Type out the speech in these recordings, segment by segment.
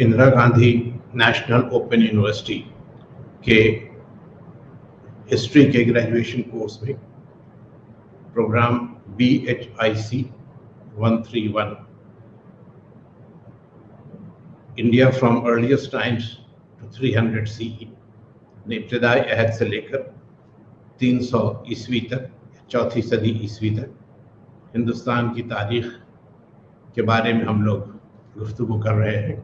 Indira Gandhi national open university के history के graduation course में programme BHIC 131 India from earliest times to 300 CE ने इब्तदाई अहद से लेकर 300 ईस्वी तक, चौथी सदी ईस्वी तक हिंदुस्तान की तारीख के बारे में हम लोग गुफ्तगू कर रहे हैं।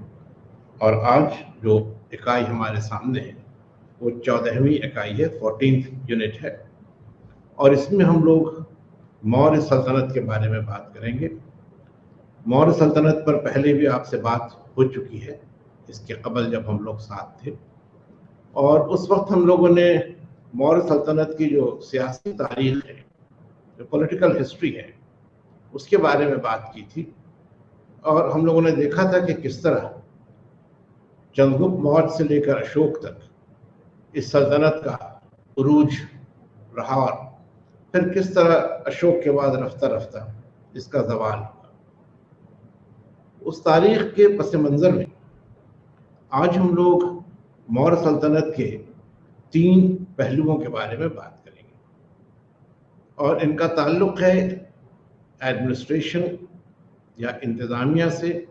और आज जो इकाई हमारे सामने है वो 14वीं इकाई है, 14th यूनिट है, और इसमें हम लोग मौर्य सल्तनत के बारे में बात करेंगे। मौर्य सल्तनत पर पहले भी आपसे बात हो चुकी है, इसके कबल जब हम लोग साथ थे, और उस वक्त हम लोगों ने मौर्य सल्तनत की जो सियासी तारीख है, जो पॉलिटिकल हिस्ट्री है, उसके बारे में बात की थी। और हम लोगों ने देखा था कि किस तरह चंद्रगुप्त मौर्य से लेकर अशोक तक इस सल्तनत का उरूज रहा, और फिर किस तरह अशोक के बाद रफ्ता रफ्ता इसका ज़वाल हुआ। उस तारीख के पस मंज़र में आज हम लोग मौर्य सल्तनत के 3 पहलुओं के बारे में बात करेंगे, और इनका ताल्लुक़ है एडमिनिस्ट्रेशन या इंतज़ामिया से,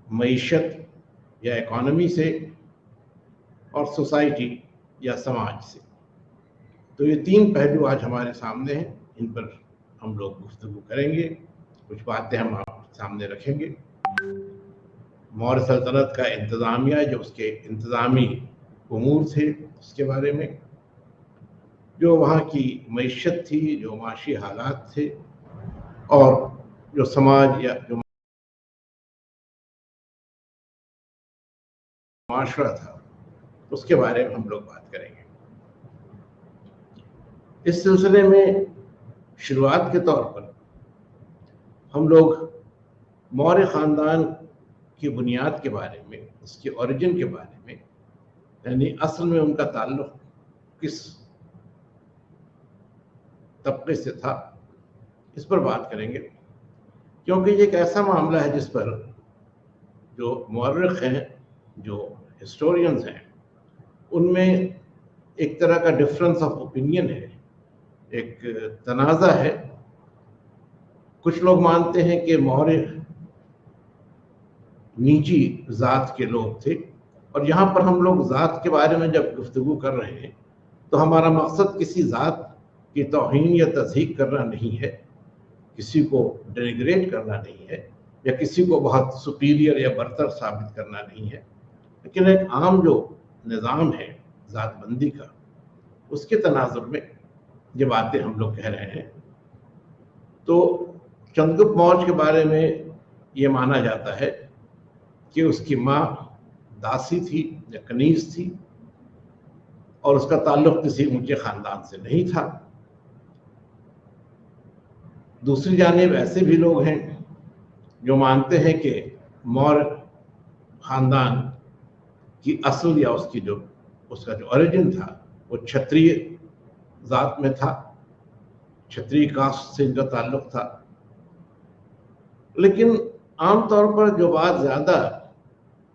मईशत या इकॉनमी से, और सोसाइटी या समाज से। तो ये 3 पहलू आज हमारे सामने हैं, इन पर हम लोग गुफ्तगू करेंगे, कुछ बातें हम आप सामने रखेंगे। मौर्य सल्तनत का इंतज़ामिया, जो उसके इंतज़ामी उमूर थे उसके बारे में, जो वहाँ की मईशत थी, जो माशी हालात थे, और जो समाज या जो माशरा था उसके बारे में हम लोग बात करेंगे। इस सिलसिले में शुरुआत के तौर पर हम लोग मौर्य ख़ानदान की बुनियाद के बारे में, उसके ओरिजिन के बारे में, यानी असल में उनका ताल्लुक़ किस तबके से था, इस पर बात करेंगे। क्योंकि ये एक ऐसा मामला है जिस पर जो मौर्रिख़ हैं, जो हिस्टोरियंस हैं, उनमें एक तरह का डिफरेंस ऑफ ओपिनियन है, एक तनाज़ा है। कुछ लोग मानते हैं कि मौर्य नीची ज़ात के लोग थे, और यहाँ पर हम लोग ज़ात के बारे में जब गुफ्तगू कर रहे हैं तो हमारा मकसद किसी ज़ात की तौहीन या तज़हीक करना नहीं है, किसी को डेनिग्रेट करना नहीं है, या किसी को बहुत सुपीरियर या बरतर साबित करना नहीं है, लेकिन एक आम जो निज़ाम है ज़ातबंदी का, उसके तनाज़ुर में ये बातें हम लोग कह रहे हैं। तो चंद्रगुप्त मौर्य के बारे में ये माना जाता है कि उसकी माँ दासी थी या कनीज़ थी, और उसका ताल्लुक़ किसी ऊंचे ख़ानदान से नहीं था। दूसरी जानिब ऐसे भी लोग हैं जो मानते हैं कि मौर्य ख़ानदान की असल या उसका जो ओरिजिन था वो क्षत्रिय ज़ात में था, क्षत्रिय कास्ट से इनका ताल्लुक़ था। लेकिन आम तौर पर जो बात ज़्यादा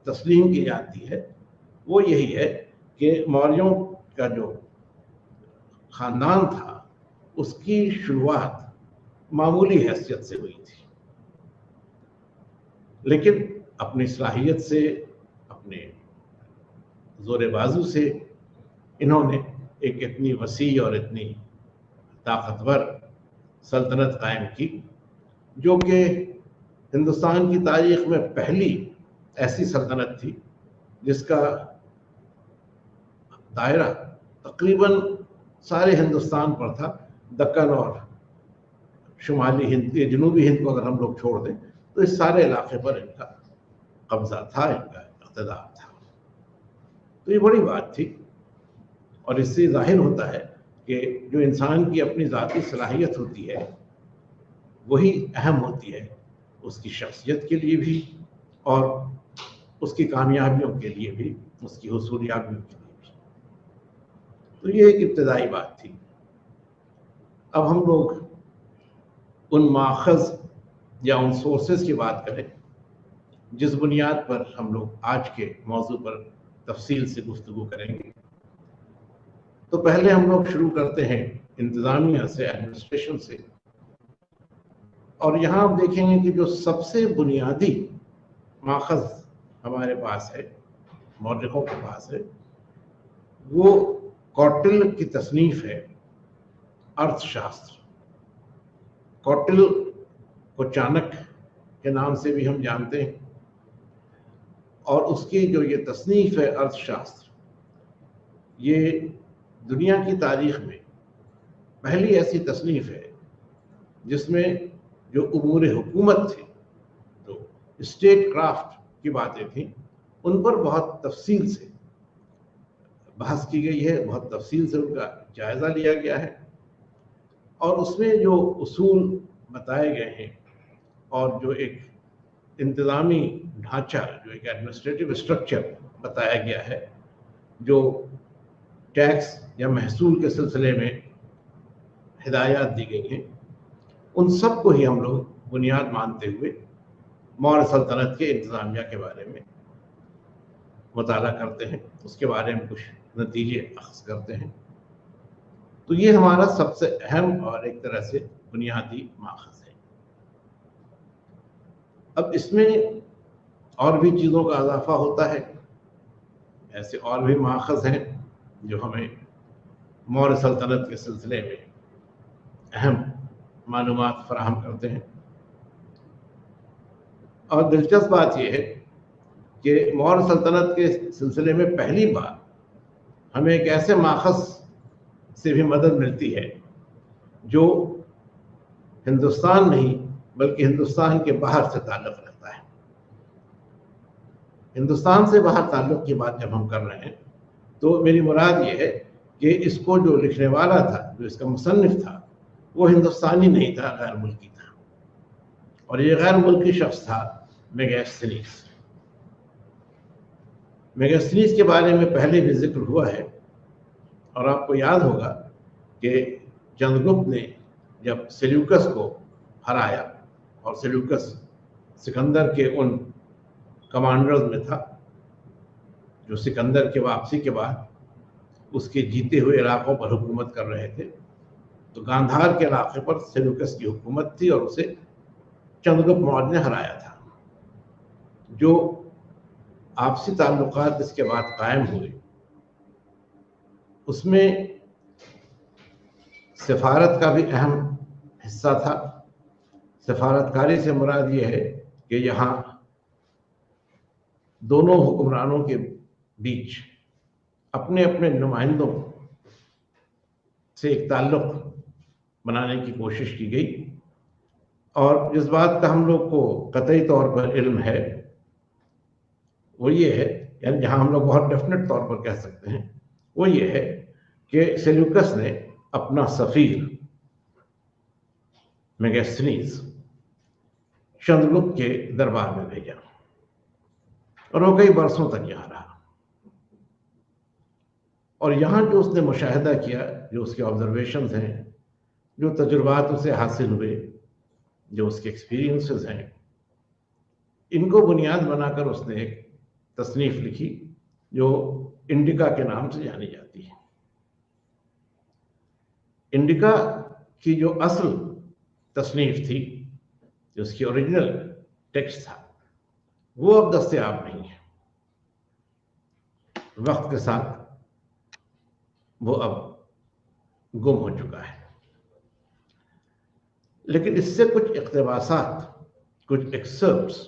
तस्लीम की जाती है वो यही है कि मौर्यों का जो ख़ानदान था उसकी शुरुआत मामूली हैसियत से हुई थी, लेकिन अपनी सलाहियत से, अपने ज़ोर बाजू से इन्होंने एक इतनी वसी और इतनी ताकतवर सल्तनत कायम की, जो कि हिंदुस्तान की तारीख़ में पहली ऐसी सल्तनत थी जिसका दायरा तकरीबन सारे हिंदुस्तान पर था। दक्कन और शुमाली हिंद, जनूबी हिंद को अगर हम लोग छोड़ दें तो इस सारे इलाके पर इनका कब्जा था, इनका इक़्तिदार था। तो ये बड़ी बात थी, और इससे ज़ाहिर होता है कि जो इंसान की अपनी ज़ाती सलाहियत होती है वही अहम होती है उसकी शख्सियत के लिए भी, और उसकी कामयाबियों के लिए भी, उसकी हुसूलियाबियों के लिए भी। तो ये एक इब्तदाई बात थी। अब हम लोग उन माखज़ या उन सोर्सेज की बात करें जिस बुनियाद पर हम लोग आज के मौजू पर तफसील से गुफ्तगू करेंगे। तो पहले हम लोग शुरू करते हैं इंतज़ामिया से, एडमिनिस्ट्रेशन से। और यहाँ आप देखेंगे कि जो सबसे बुनियादी माखज़ हमारे पास है, मौलिकों के पास है, वो कौटिल्य की तसनीफ है अर्थशास्त्र। कौटिल्य को चाणक्य के नाम से भी हम जानते हैं, और उसकी जो ये तसनीफ है अर्थशास्त्र, ये दुनिया की तारीख में पहली ऐसी तसनीफ है जिसमें जो उमूर हुकूमत थे, जो स्टेट क्राफ्ट की बातें थी, उन पर बहुत तफसील से बहस की गई है, बहुत तफसील से उनका जायज़ा लिया गया है। और उसमें जो उसूल बताए गए हैं और जो एक इंतज़ामी ढांचा, जो एक एडमिनिस्ट्रेटिव स्ट्रक्चर बताया गया है, जो टैक्स या महसूल के सिलसिले में हिदायत दी गई हैं, उन सब को ही हम लोग बुनियाद मानते हुए मौर्य सल्तनत के इंतज़ामिया के बारे में मुताला करते हैं, उसके बारे में कुछ नतीजे अख्ज़ करते हैं। तो ये हमारा सबसे अहम और एक तरह से बुनियादी माखज़ है। अब इसमें और भी चीज़ों का इजाफा होता है, ऐसे और भी माखज़ हैं जो हमें मौर्य सल्तनत के सिलसिले में अहम मालूमात फराहम करते हैं। और दिलचस्प बात यह है कि मौर्य सल्तनत के सिलसिले में पहली बार हमें एक ऐसे माखज़ से भी मदद मिलती है जो हिंदुस्तान नहीं बल्कि हिंदुस्तान के बाहर से ताल्लुक़ रखता है। हिंदुस्तान से बाहर ताल्लुक़ की बात जब हम कर रहे हैं तो मेरी मुराद ये है कि इसको जो लिखने वाला था, जो इसका मुसन्निफ था, वो हिंदुस्तानी नहीं था, गैर मुल्की था। और ये गैर मुल्की शख्स था मेगास्थनीज। मेगास्थनीज के बारे में पहले भी जिक्र हुआ है, और आपको याद होगा कि चंद्रगुप्त ने जब सेल्यूकस को हराया, और सेल्यूकस सिकंदर के उन कमांडर्स में था जो सिकंदर के वापसी के बाद उसके जीते हुए इलाकों पर हुकूमत कर रहे थे, तो गांधार के इलाके पर सेल्यूकस की हुकूमत थी और उसे चंद्रगुप्त मौर्य ने हराया था। जो आपसी ताल्लुकात इसके बाद कायम हुए, उसमें सफारत का भी अहम हिस्सा था। सफारतकारी से मुराद ये है कि यहाँ दोनों हुक्मरानों के बीच अपने अपने नुमाइंदों से एक ताल्लुक़ बनाने की कोशिश की गई। और जिस बात का हम लोग को कतई तौर पर इल्म है वो ये है, यानी जहाँ हम लोग बहुत डेफिनेट तौर पर कह सकते हैं, वो ये है कि सेल्यूकस ने अपना सफ़ीर मेगास्थनीज चंद्रगुप्त के दरबार में भेजा, और वो कई बरसों तक यहाँ रहा। और यहाँ जो उसने मुशाहिदा किया, जो उसके ऑब्जर्वेशंस हैं, जो तजुर्बात उसे हासिल हुए, जो उसके एक्सपीरियंसेस हैं, इनको बुनियाद बनाकर उसने एक तसनीफ लिखी जो इंडिका के नाम से जानी जाती है। इंडिका की जो असल तसनीफ थी, जो उसकी ओरिजिनल टेक्स्ट था, वो अब दस्तयाब नहीं है। वक्त के साथ वो अब गुम हो चुका है। लेकिन इससे कुछ इक़्तिबासात, कुछ एक्सर्प्ट्स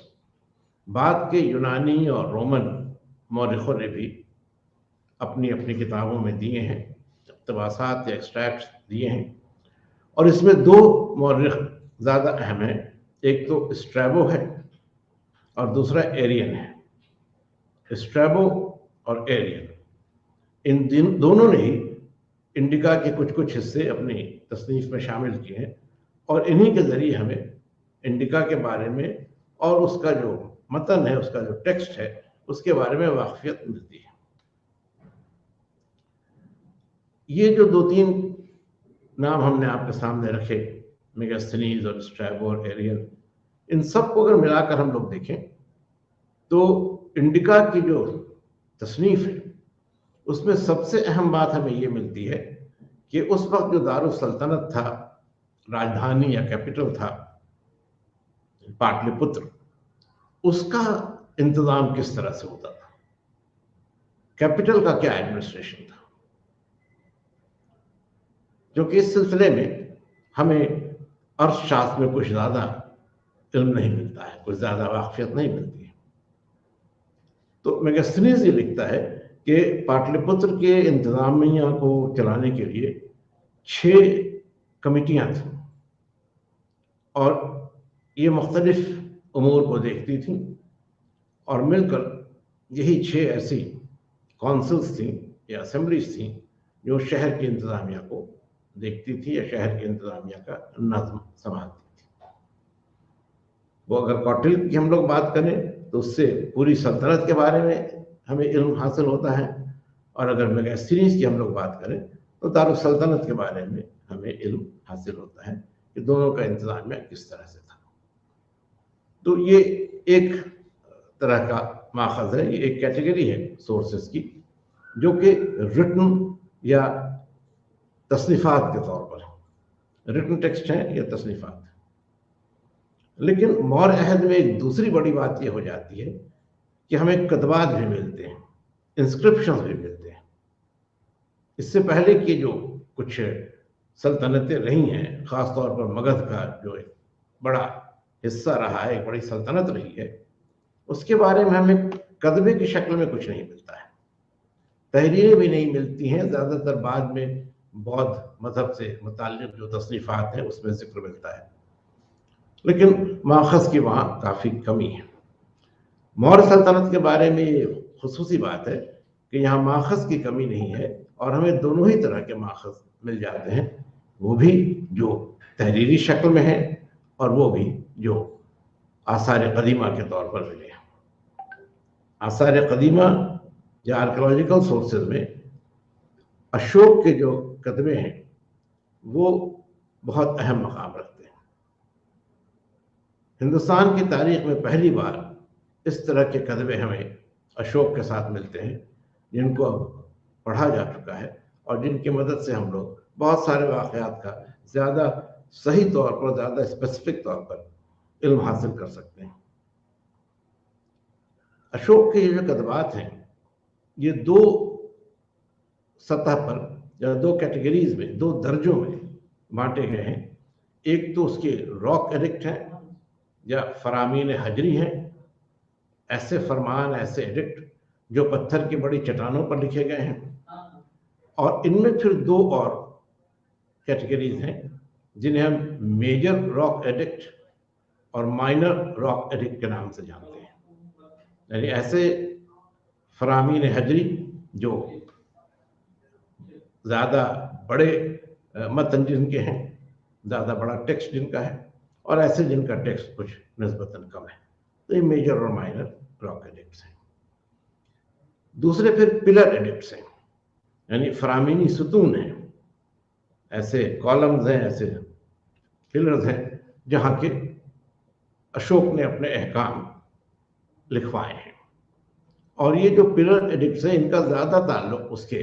बाद के यूनानी और रोमन मौरिखों ने भी अपनी अपनी किताबों में दिए हैं, इक़्तिबासात या एक्सट्रैक्ट्स दिए हैं। और इसमें दो मौरिख ज़्यादा अहम हैं, एक तो स्ट्रैबो है और दूसरा एरियन है। स्ट्रैबो और एरियन, इन दोनों ने ही इंडिका के कुछ कुछ हिस्से अपनी तसनीफ में शामिल किए हैं, और इन्हीं के ज़रिए हमें इंडिका के बारे में और उसका जो मतन है, उसका जो टेक्स्ट है, उसके बारे में वाक़फ़ियत मिलती है। ये जो दो तीन नाम हमने आपके सामने रखे, मेगास्थनीज और स्ट्रैबो और एरियन, इन सब को अगर मिलाकर हम लोग देखें तो इंडिका की जो तसनीफ है उसमें सबसे अहम बात हमें ये मिलती है कि उस वक्त जो दारुल सल्तनत था, राजधानी या कैपिटल था पाटलिपुत्र, उसका इंतजाम किस तरह से होता था, कैपिटल का क्या एडमिनिस्ट्रेशन था। जो कि इस सिलसिले में हमें अर्थशास्त्र में कुछ ज़्यादा इल्म नहीं मिलता है, कुछ ज़्यादा वाक़फ़ियत नहीं मिलती है। तो मेगास्थनीज ये लिखता है कि पाटलिपुत्र के इंतज़ामिया को चलाने के लिए 6 कमिटियाँ थीं और ये मुख्तलिफ उमूर को देखती थीं और मिलकर यही 6 ऐसी काउंसिल्स थीं या असेंबलीज थीं जो शहर की इंतज़ामिया को देखती थी या शहर की इंतज़ामिया का नज़्म संभालती थी। वो अगर कौटिल्य की हम लोग बात करें तो उससे पूरी सल्तनत के बारे में हमें इल्म हासिल होता है, और अगर मेगास्थनीज की हम लोग बात करें तो दारुल सल्तनत के बारे में हमें इल्म हासिल होता है कि दोनों का इंतज़ामिया किस तरह से था। तो ये एक तरह का माखज़ है, ये एक कैटेगरी है सोर्सेस की जो कि रिटन या तसनीफ़ात के तौर पर है, रिटन टेक्स्ट है या तसनीफ़ात। लेकिन मौर्य अहद में एक दूसरी बड़ी बात यह हो जाती है कि हमें कतबात भी मिलते हैं, इंस्क्रिप्शंस भी मिलते हैं। इससे पहले की जो कुछ सल्तनतें रही हैं, ख़ास तौर पर मगध का जो एक बड़ा हिस्सा रहा है, एक बड़ी सल्तनत रही है, उसके बारे में हमें कदबे की शक्ल में कुछ नहीं मिलता है, तहरीरें भी नहीं मिलती हैं। ज़्यादातर बाद में बौद्ध मजहब से मुताल्लिक़ जो तसनीफ़ात हैं उसमें जिक्र मिलता है, लेकिन माखज़ की वहाँ काफ़ी कमी है। मौर्य सल्तनत के बारे में ये खुसूसी बात है कि यहाँ माखज़ की कमी नहीं है और हमें दोनों ही तरह के माखज़ मिल जाते हैं, वो भी जो तहरीरी शक्ल में है और वो भी जो आसार क़दीमा के तौर पर मिले हैं। आसार क़दीमा या आर्कियोलॉजिकल सोर्सेज में अशोक के जो कदमे हैं वो बहुत अहम मकाम रखते हैं। हिंदुस्तान की तारीख में पहली बार इस तरह के कदमे हमें अशोक के साथ मिलते हैं जिनको अब पढ़ा जा चुका है और जिनकी मदद से हम लोग बहुत सारे वाक़यात का ज़्यादा सही तौर पर, ज़्यादा स्पेसिफिक तौर पर इल्म हासिल कर सकते हैं। अशोक के ये जो कदमात हैं ये 2 सतह पर या 2 कैटेगरीज में, 2 दर्जों में बांटे गए हैं। एक तो उसके रॉक एडिक्ट हैं या फरामीन हजरी हैं, ऐसे फरमान, ऐसे एडिक्ट जो पत्थर की बड़ी चट्टानों पर लिखे गए हैं, और इनमें फिर 2 और कैटेगरीज हैं जिन्हें हम मेजर रॉक एडिक्ट और माइनर रॉक एडिक्ट के नाम से जानते हैं। यानी ऐसे फरामीन हजरी जो ज़्यादा बड़े मतन जिनके हैं, ज़्यादा बड़ा टेक्स्ट जिनका है, और ऐसे जिनका टेक्स्ट कुछ निस्बतन कम है, तो ये मेजर और माइनर रॉक एडिक्ट्स हैं। दूसरे फिर पिलर एडिक्ट्स हैं, यानी फरामीनी सुतून हैं, ऐसे कॉलम्स हैं, ऐसे पिलर्स हैं जहाँ के अशोक ने अपने अहकाम लिखवाए हैं। और ये जो पिलर एडिक्ट्स हैं इनका ज़्यादा ताल्लुक उसके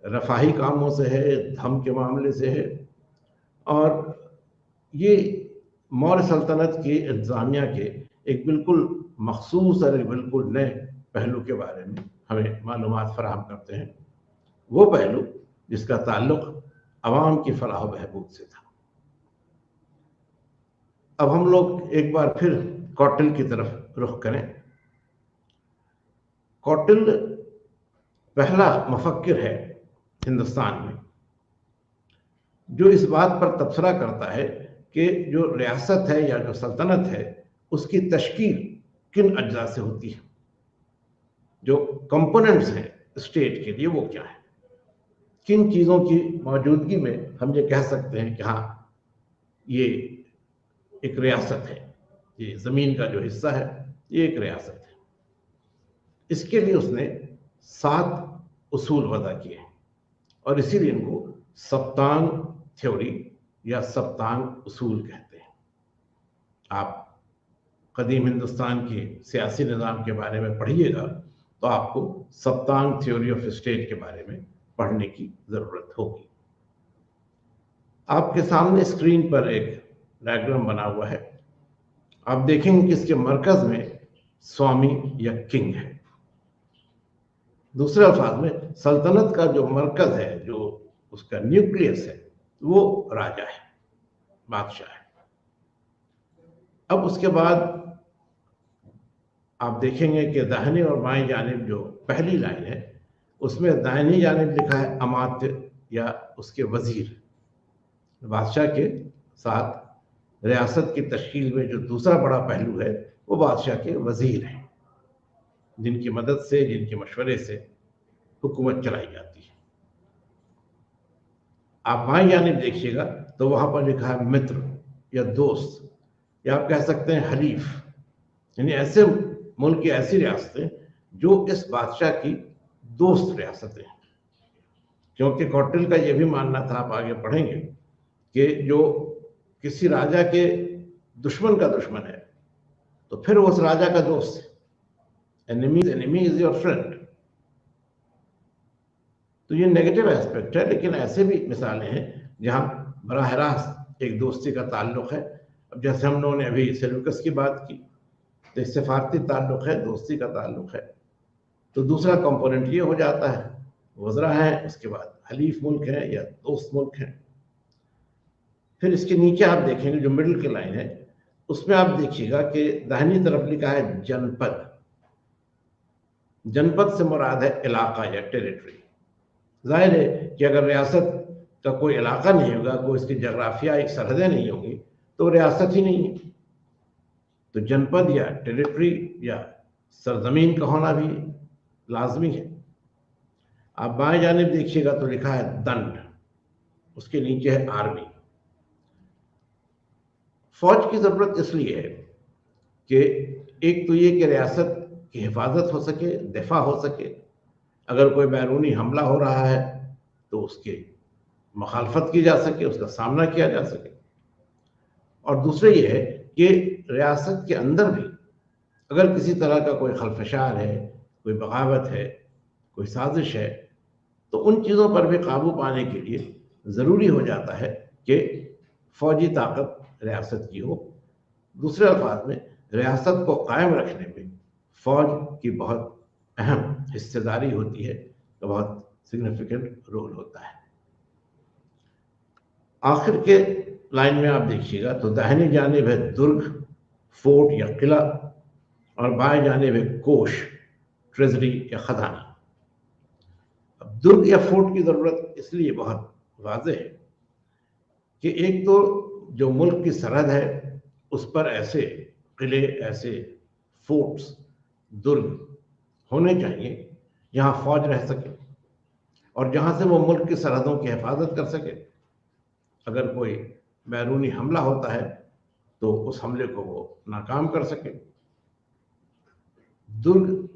रफाही कामों से है, धम के मामले से है, और ये मौर्य सल्तनत की इंतज़ामिया के एक बिल्कुल मखसूस और बिल्कुल नए पहलू के बारे में हमें मालूमात फराहम करते हैं, वो पहलू जिसका ताल्लुक अवाम की फलाह बहबूद से था। अब हम लोग एक बार फिर कौटिल्य की तरफ रुख करें। कौटिल्य पहला मुफक्किर है हिंदुस्तान में जो इस बात पर तबसरा करता है कि जो रियासत है या जो सल्तनत है उसकी तश्कील किन अज्जा से होती है, जो कंपोनेंट्स हैं स्टेट के लिए वो क्या है, किन चीज़ों की मौजूदगी में हम ये कह सकते हैं कि हाँ ये एक रियासत है, ये ज़मीन का जो हिस्सा है ये एक रियासत है। इसके लिए उसने 7 उसूल वज़ा किए और इसीलिए इनको सप्तांग थ्योरी या सप्तांग उसूल कहते हैं। आप कदीम हिंदुस्तान के सियासी निज़ाम के बारे में पढ़िएगा तो आपको सप्तांग थ्योरी ऑफ स्टेट के बारे में पढ़ने की ज़रूरत होगी। आपके सामने स्क्रीन पर एक डायग्राम बना हुआ है। आप देखेंगे कि इसके मरकज में स्वामी या किंग है। दूसरे अल्फाज में सल्तनत का जो मरकज है, जो उसका न्यूक्लियस है, वो राजा है, बादशाह है। अब उसके बाद आप देखेंगे कि दाहिनी और बाएं जानिब जो पहली लाइन है उसमें दाहिनी जानिब लिखा है अमात्य या उसके वजीर। बादशाह के साथ रियासत की तश्कील में जो दूसरा बड़ा पहलू है वो बादशाह के वजीर हैं, जिनकी मदद से, जिनके मशवरे से हुकूमत चलाई जाती है। आप बाएं जानिब देखिएगा तो वहां पर लिखा है मित्र या दोस्त, या आप कह सकते हैं हलीफ, यानी ऐसे मुल्क की ऐसी रियासतें जो इस बादशाह की दोस्त रियासतें हैं। क्योंकि कौटिल्य का यह भी मानना था, आप आगे पढ़ेंगे, कि जो किसी राजा के दुश्मन का दुश्मन है तो फिर उस राजा का दोस्त है। Enemy is your friend. तो ये नेगेटिव एस्पेक्ट है, लेकिन ऐसे भी मिसालें हैं जहां बराह रास्त एक दोस्ती का ताल्लुक है। अब जैसे हम लोगों ने अभी सेल्यूकस की बात की, तो इससे फारसी ताल्लुक है, दोस्ती का ताल्लुक है। तो दूसरा कंपोनेंट ये हो जाता है, वज़रा है, उसके बाद हलीफ मुल्क है या दोस्त मुल्क है। फिर इसके नीचे आप देखेंगे जो मिडिल की लाइन है उसमें आप देखिएगा कि दाहिनी तरफ लिखा है जनपद। जनपद से मुराद है इलाका या टेरिटरी। जाहिर है कि अगर रियासत का कोई इलाका नहीं होगा, कोई इसकी जगराफियाई सरहदें नहीं होंगी, तो रियासत ही नहीं है। तो जनपद या टेरिटरी या सरजमीन का होना भी लाजमी है। आप बाएं जानिब देखिएगा तो लिखा है दंड, उसके नीचे है आर्मी। फौज की जरूरत इसलिए है कि एक तो ये कि रियासत की हिफाजत हो सके, दिफा हो सके। अगर कोई बैरूनी हमला हो रहा है तो उसके मुखालफत की जा सके, उसका सामना किया जा सके। और दूसरा ये है कि रियासत के अंदर भी अगर किसी तरह का कोई खलफशार है, कोई बगावत है, कोई साजिश है, तो उन चीज़ों पर भी काबू पाने के लिए ज़रूरी हो जाता है कि फौजी ताकत रियासत की हो। दूसरे अल्फाज में रियासत को कायम रखने में फौज की बहुत अहम हिस्सेदारी होती है, तो बहुत सिग्निफिकेंट रोल होता है। आखिर के लाइन में आप देखिएगा तो दाहिनी जानिब है दुर्ग, फोर्ट या किला, और बाएं जानिब है कोष, ट्रेजरी या खजाना। अब दुर्ग या फोर्ट की जरूरत इसलिए बहुत वाज़ेह है कि एक तो जो मुल्क की सरहद है उस पर ऐसे किले, ऐसे फोर्ट्स, दुर्ग होने चाहिए जहां फौज रह सके और जहां से वो मुल्क की सरहदों की हिफाजत कर सके। अगर कोई बैरूनी हमला होता है तो उस हमले को वो नाकाम कर सके। दुर्ग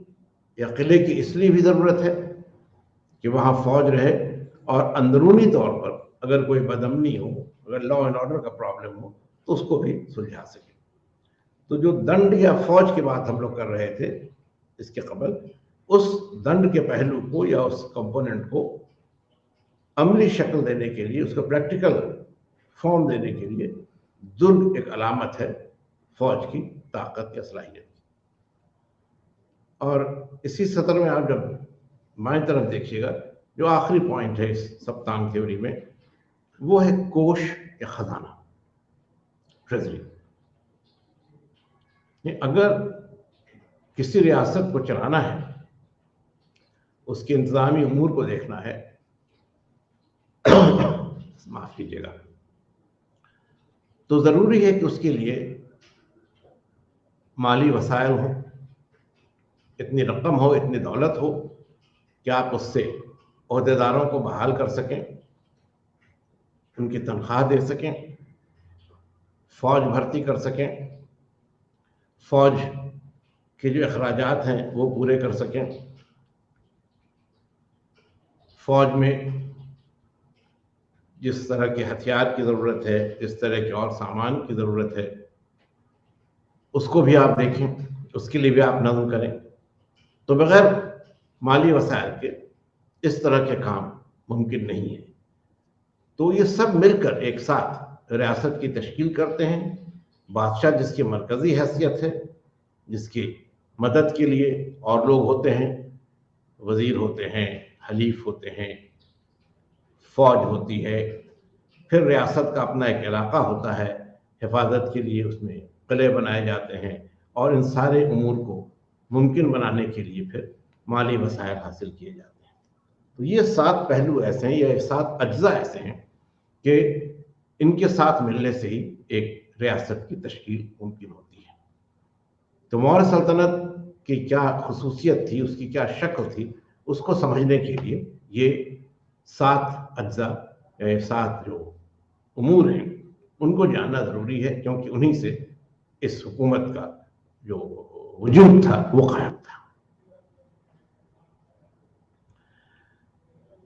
या किले की इसलिए भी ज़रूरत है कि वहाँ फौज रहे और अंदरूनी तौर पर अगर कोई बदअमनी हो, अगर लॉ एंड ऑर्डर का प्रॉब्लम हो, तो उसको भी सुलझा सके। तो जो दंड या फौज की बात हम लोग कर रहे थे इसके कबल, उस दंड के पहलू को या उस कंपोनेंट को अमली शक्ल देने के लिए, उसको प्रैक्टिकल फॉर्म देने के लिए दुर्ग एक अलामत है फौज की ताकत या सलाहियत। और इसी सत्र में आप जब बाएं तरफ देखिएगा, जो आखिरी पॉइंट है इस सप्तांग थ्योरी में, वो है कोष या खजाना, ट्रेजरी। अगर किसी रियासत को चलाना है, उसके इंतजामी उमूर को देखना है माफ कीजिएगा, तो जरूरी है कि उसके लिए माली वसाइल हो, इतनी रकम हो, इतनी दौलत हो कि आप उससे ओहदेदारों को बहाल कर सकें, उनकी तनख्वाह दे सकें, फौज भर्ती कर सकें, फौज के जो अखराजात हैं वो पूरे कर सकें, फौज में जिस तरह के हथियार की ज़रूरत है, जिस तरह के और सामान की ज़रूरत है, उसको भी आप देखें, उसके लिए भी आप नज़म करें। तो बगैर माली वसाइल के इस तरह के काम मुमकिन नहीं है। तो ये सब मिलकर एक साथ रियासत की तश्कील करते हैं। बादशाह जिसकी मरकज़ी हैसियत है, जिसकी मदद के लिए और लोग होते हैं, वज़ीर होते हैं, हलीफ होते हैं, फ़ौज होती है, फिर रियासत का अपना एक इलाका होता है, हिफाजत के लिए उसमें किले बनाए जाते हैं, और इन सारे उमूर को मुमकिन बनाने के लिए फिर माली वसाइल हासिल किए जाते हैं। तो ये 7 पहलू ऐसे हैं, ये 7 अज्जा ऐसे हैं कि इनके साथ मिलने से ही एक रियासत की तश्कील मुमकिन होती है। तो मौर्य सल्तनत की क्या खुसूसियत थी, उसकी क्या शक्ल थी, उसको समझने के लिए ये 7 अज्जा या 7 जो उमूर हैं उनको जानना ज़रूरी है, क्योंकि उन्हीं से इस हुकूमत का जो वजूद था वो कायम था।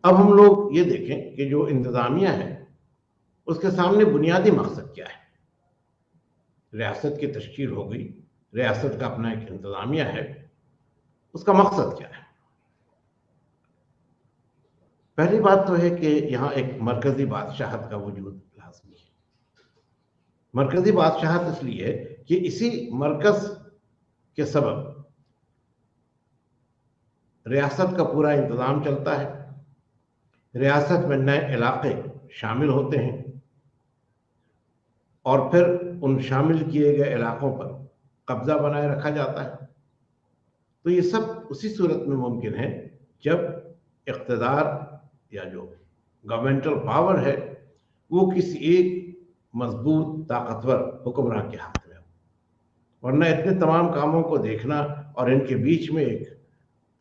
अब हम लोग ये देखें कि जो इंतज़ामिया है उसके सामने बुनियादी मकसद क्या है। रियासत की तश्कील हो गई, रियासत का अपना एक इंतज़ामिया है, उसका मकसद क्या है। पहली बात तो है कि यहाँ एक मरकज़ी बादशाहत का वजूद लाज़मी है। मरकज़ी बादशाहत इसलिए है कि इसी मरकज़ के सबब रियासत का पूरा इंतज़ाम चलता है, रियासत में नए इलाके शामिल होते हैं, और फिर उन शामिल किए गए इलाकों पर कब्जा बनाए रखा जाता है। तो ये सब उसी सूरत में मुमकिन है जब इक़्तिदार या जो गवर्नमेंटल पावर है वो किसी एक मजबूत ताकतवर हुक्मरान के हाथ में हो। वरना इतने तमाम कामों को देखना और इनके बीच में एक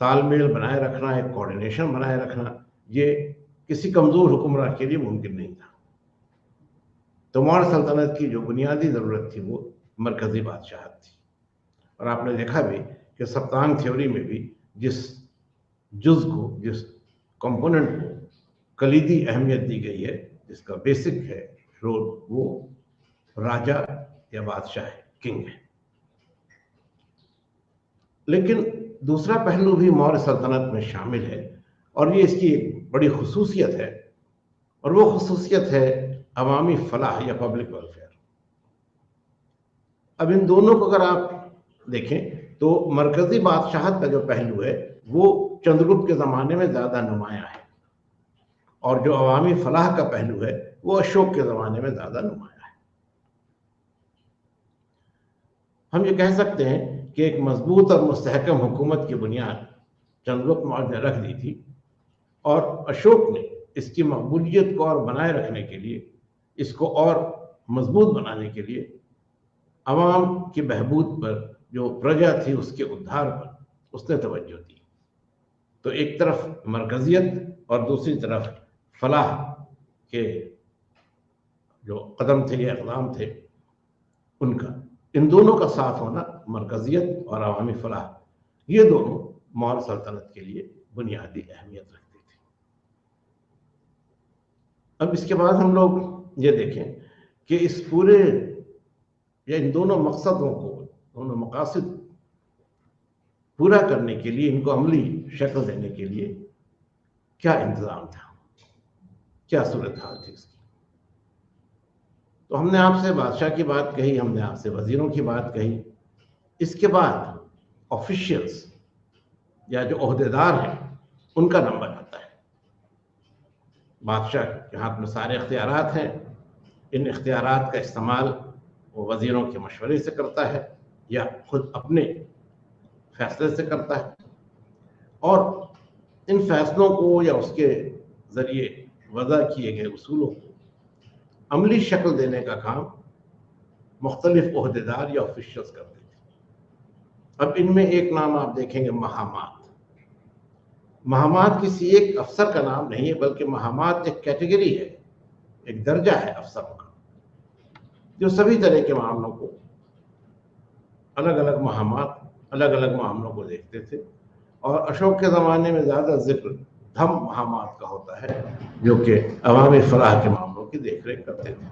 तालमेल बनाए रखना, एक कोऑर्डिनेशन बनाए रखना, ये किसी कमज़ोर हुक्मरान के लिए मुमकिन नहीं था। तो मौर्य सल्तनत की जो बुनियादी ज़रूरत थी वो मरकज़ी बादशाहत थी। और आपने देखा भी कि सप्तांग थ्योरी में भी जिस जुज़ को, जिस कंपोनेंट को कलीदी अहमियत दी गई है, जिसका बेसिक है रोल, वो राजा या बादशाह है, किंग है। लेकिन दूसरा पहलू भी मौर्य सल्तनत में शामिल है, और ये इसकी एक बड़ी खुसूसियत है, और वो खुसूसियत है अवामी फलाह या पब्लिक वेलफेयर। अब इन दोनों को अगर आप देखें तो मरकज़ी बादशाहत का जो पहलू है वो चंद्रगुप्त के ज़माने में ज़्यादा नुमायाँ है, और जो अवामी फलाह का पहलू है वो अशोक के ज़माने में ज़्यादा नुमायाँ है। हम ये कह सकते हैं कि एक मजबूत और मुस्तहकम हुकूमत की बुनियाद चंद्रगुप्त मौर्य ने रख दी थी, और अशोक ने इसकी मकबूलियत को और बनाए रखने के लिए, इसको और मजबूत बनाने के लिए अवाम की बहबूद पर, जो प्रजा थी उसके उद्धार पर उसने तवज्जो दी। तो एक तरफ मरकजियत और दूसरी तरफ फलाह के जो कदम थे या इक़दाम थे उनका, इन दोनों का साथ होना, मरकजियत और अवामी फलाह, ये दोनों मौर्य सल्तनत के लिए बुनियादी अहमियत रखते थे। अब इसके बाद हम लोग ये देखें कि इस पूरे या इन दोनों मकसदों को, दोनों मकासद पूरा करने के लिए, इनको अमली शक्ल देने के लिए क्या इंतज़ाम था, क्या सूरत हाल थी इसकी। तो हमने आपसे बादशाह की बात कही, हमने आपसे वजीरों की बात कही। इसके बाद ऑफिशियल्स या जो ओहदेदार हैं उनका नंबर आता है। बादशाह के हाथ में सारे इख्तियारात हैं, इन इख्तियारात का इस्तेमाल वो वजीरों के मशवरे से करता है या खुद अपने फैसले से करता है, और इन फैसलों को या उसके ज़रिए वज़ा किए गए उसूलों को अमली शक्ल देने का काम मुख्तलिफ ओहदेदार या ऑफिशियल्स करते थे। अब इनमें एक नाम आप देखेंगे, महामात। महामात किसी एक अफसर का नाम नहीं है, बल्कि महामात एक कैटेगरी है, एक दर्जा है अफसरों का, जो सभी तरह के मामलों को, अलग अलग महामात अलग अलग मामलों को देखते थे। और अशोक के ज़माने में ज़्यादा जिक्र धम महामात का होता है, जो कि अवामी फलाह के मामलों की देख रेख करते थे।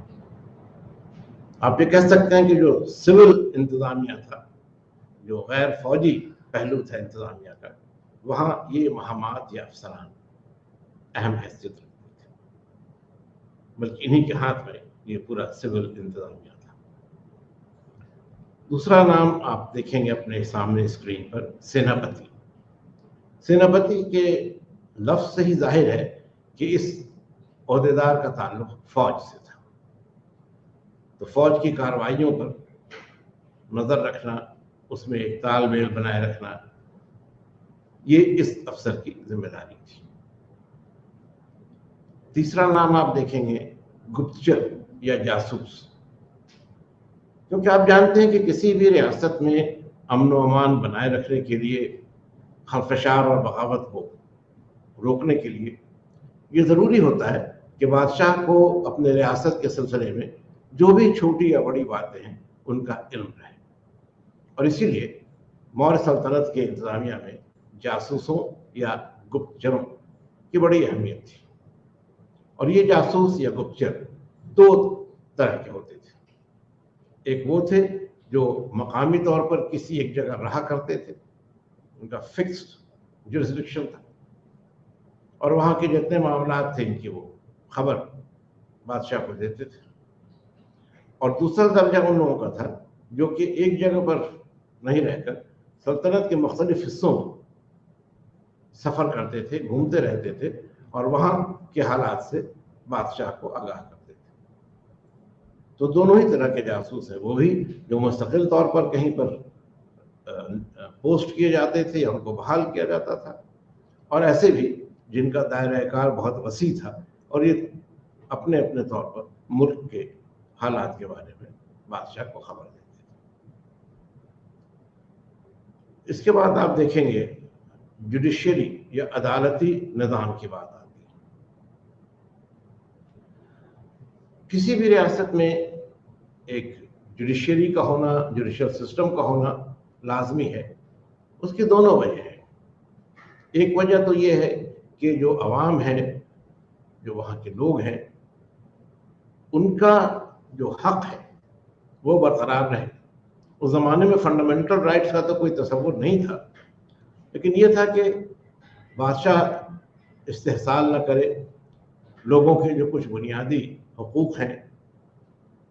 आप ये कह सकते हैं कि जो सिविल इंतजामिया था, जो गैर फौजी पहलू था इंतजामिया का, वहाँ ये महामात या अफसरान अहम हैसियत रखते थे, बल्कि इन्हीं के हाथ में ये पूरा सिविल इंतजामिया था। दूसरा नाम आप देखेंगे अपने सामने स्क्रीन पर, सेनापति। सेनापति के लफ्ज से ही जाहिर है कि इस ओहदेदार का ताल्लुक फौज से था। तो फौज की कार्रवाइयों पर नजर रखना, उसमें एक तालमेल बनाए रखना, ये इस अफसर की जिम्मेदारी थी। तीसरा नाम आप देखेंगे, गुप्तचर या जासूस। क्योंकि आप जानते हैं कि किसी भी रियासत में अमन व अमान बनाए रखने के लिए, खलफशार और बगावत को रोकने के लिए ये ज़रूरी होता है कि बादशाह को अपने रियासत के सिलसिले में जो भी छोटी या बड़ी बातें हैं उनका इल्म रहे। और इसीलिए मौर्य सल्तनत के इंतजामिया में जासूसों या गुप्तचरों की बड़ी अहमियत थी। और ये जासूस या गुप्तचर दो तरह के होते थे। एक वो थे जो मकामी तौर पर किसी एक जगह रहा करते थे, उनका फिक्स्ड जुरिस्डिक्शन था, और वहाँ के जितने मामलात थे इनकी वो खबर बादशाह को देते थे। और दूसरा दर्जा उन लोगों का था जो कि एक जगह पर नहीं रहकर सल्तनत के मुख्तलिफ हिस्सों में सफ़र करते थे, घूमते रहते थे, और वहाँ के हालात से बादशाह को आगाह करते थे। तो दोनों ही तरह के जासूस हैं, वो भी जो मुस्तकिल तौर पर कहीं पर पोस्ट किए जाते थे या उनको बहाल किया जाता था, और ऐसे भी जिनका दायरा-ए-कार बहुत वसी था और ये अपने अपने तौर पर मुल्क के हालात के बारे में बादशाह को खबर देते थे। इसके बाद आप देखेंगे जुडिशरी या अदालती निज़ाम की बात आती है। किसी भी रियासत में एक जुडिशरी का होना, जुडिशल सिस्टम का होना लाजमी है। उसकी दोनों वजह हैं। एक वजह तो ये है कि जो अवाम है, जो वहाँ के लोग हैं, उनका जो हक है वो बरकरार रहे। उस ज़माने में फंडामेंटल राइट्स का तो कोई तसव्वुर नहीं था, लेकिन ये था कि बादशाह इस्तेहसाल न करे, लोगों के जो कुछ बुनियादी हुकूक हैं,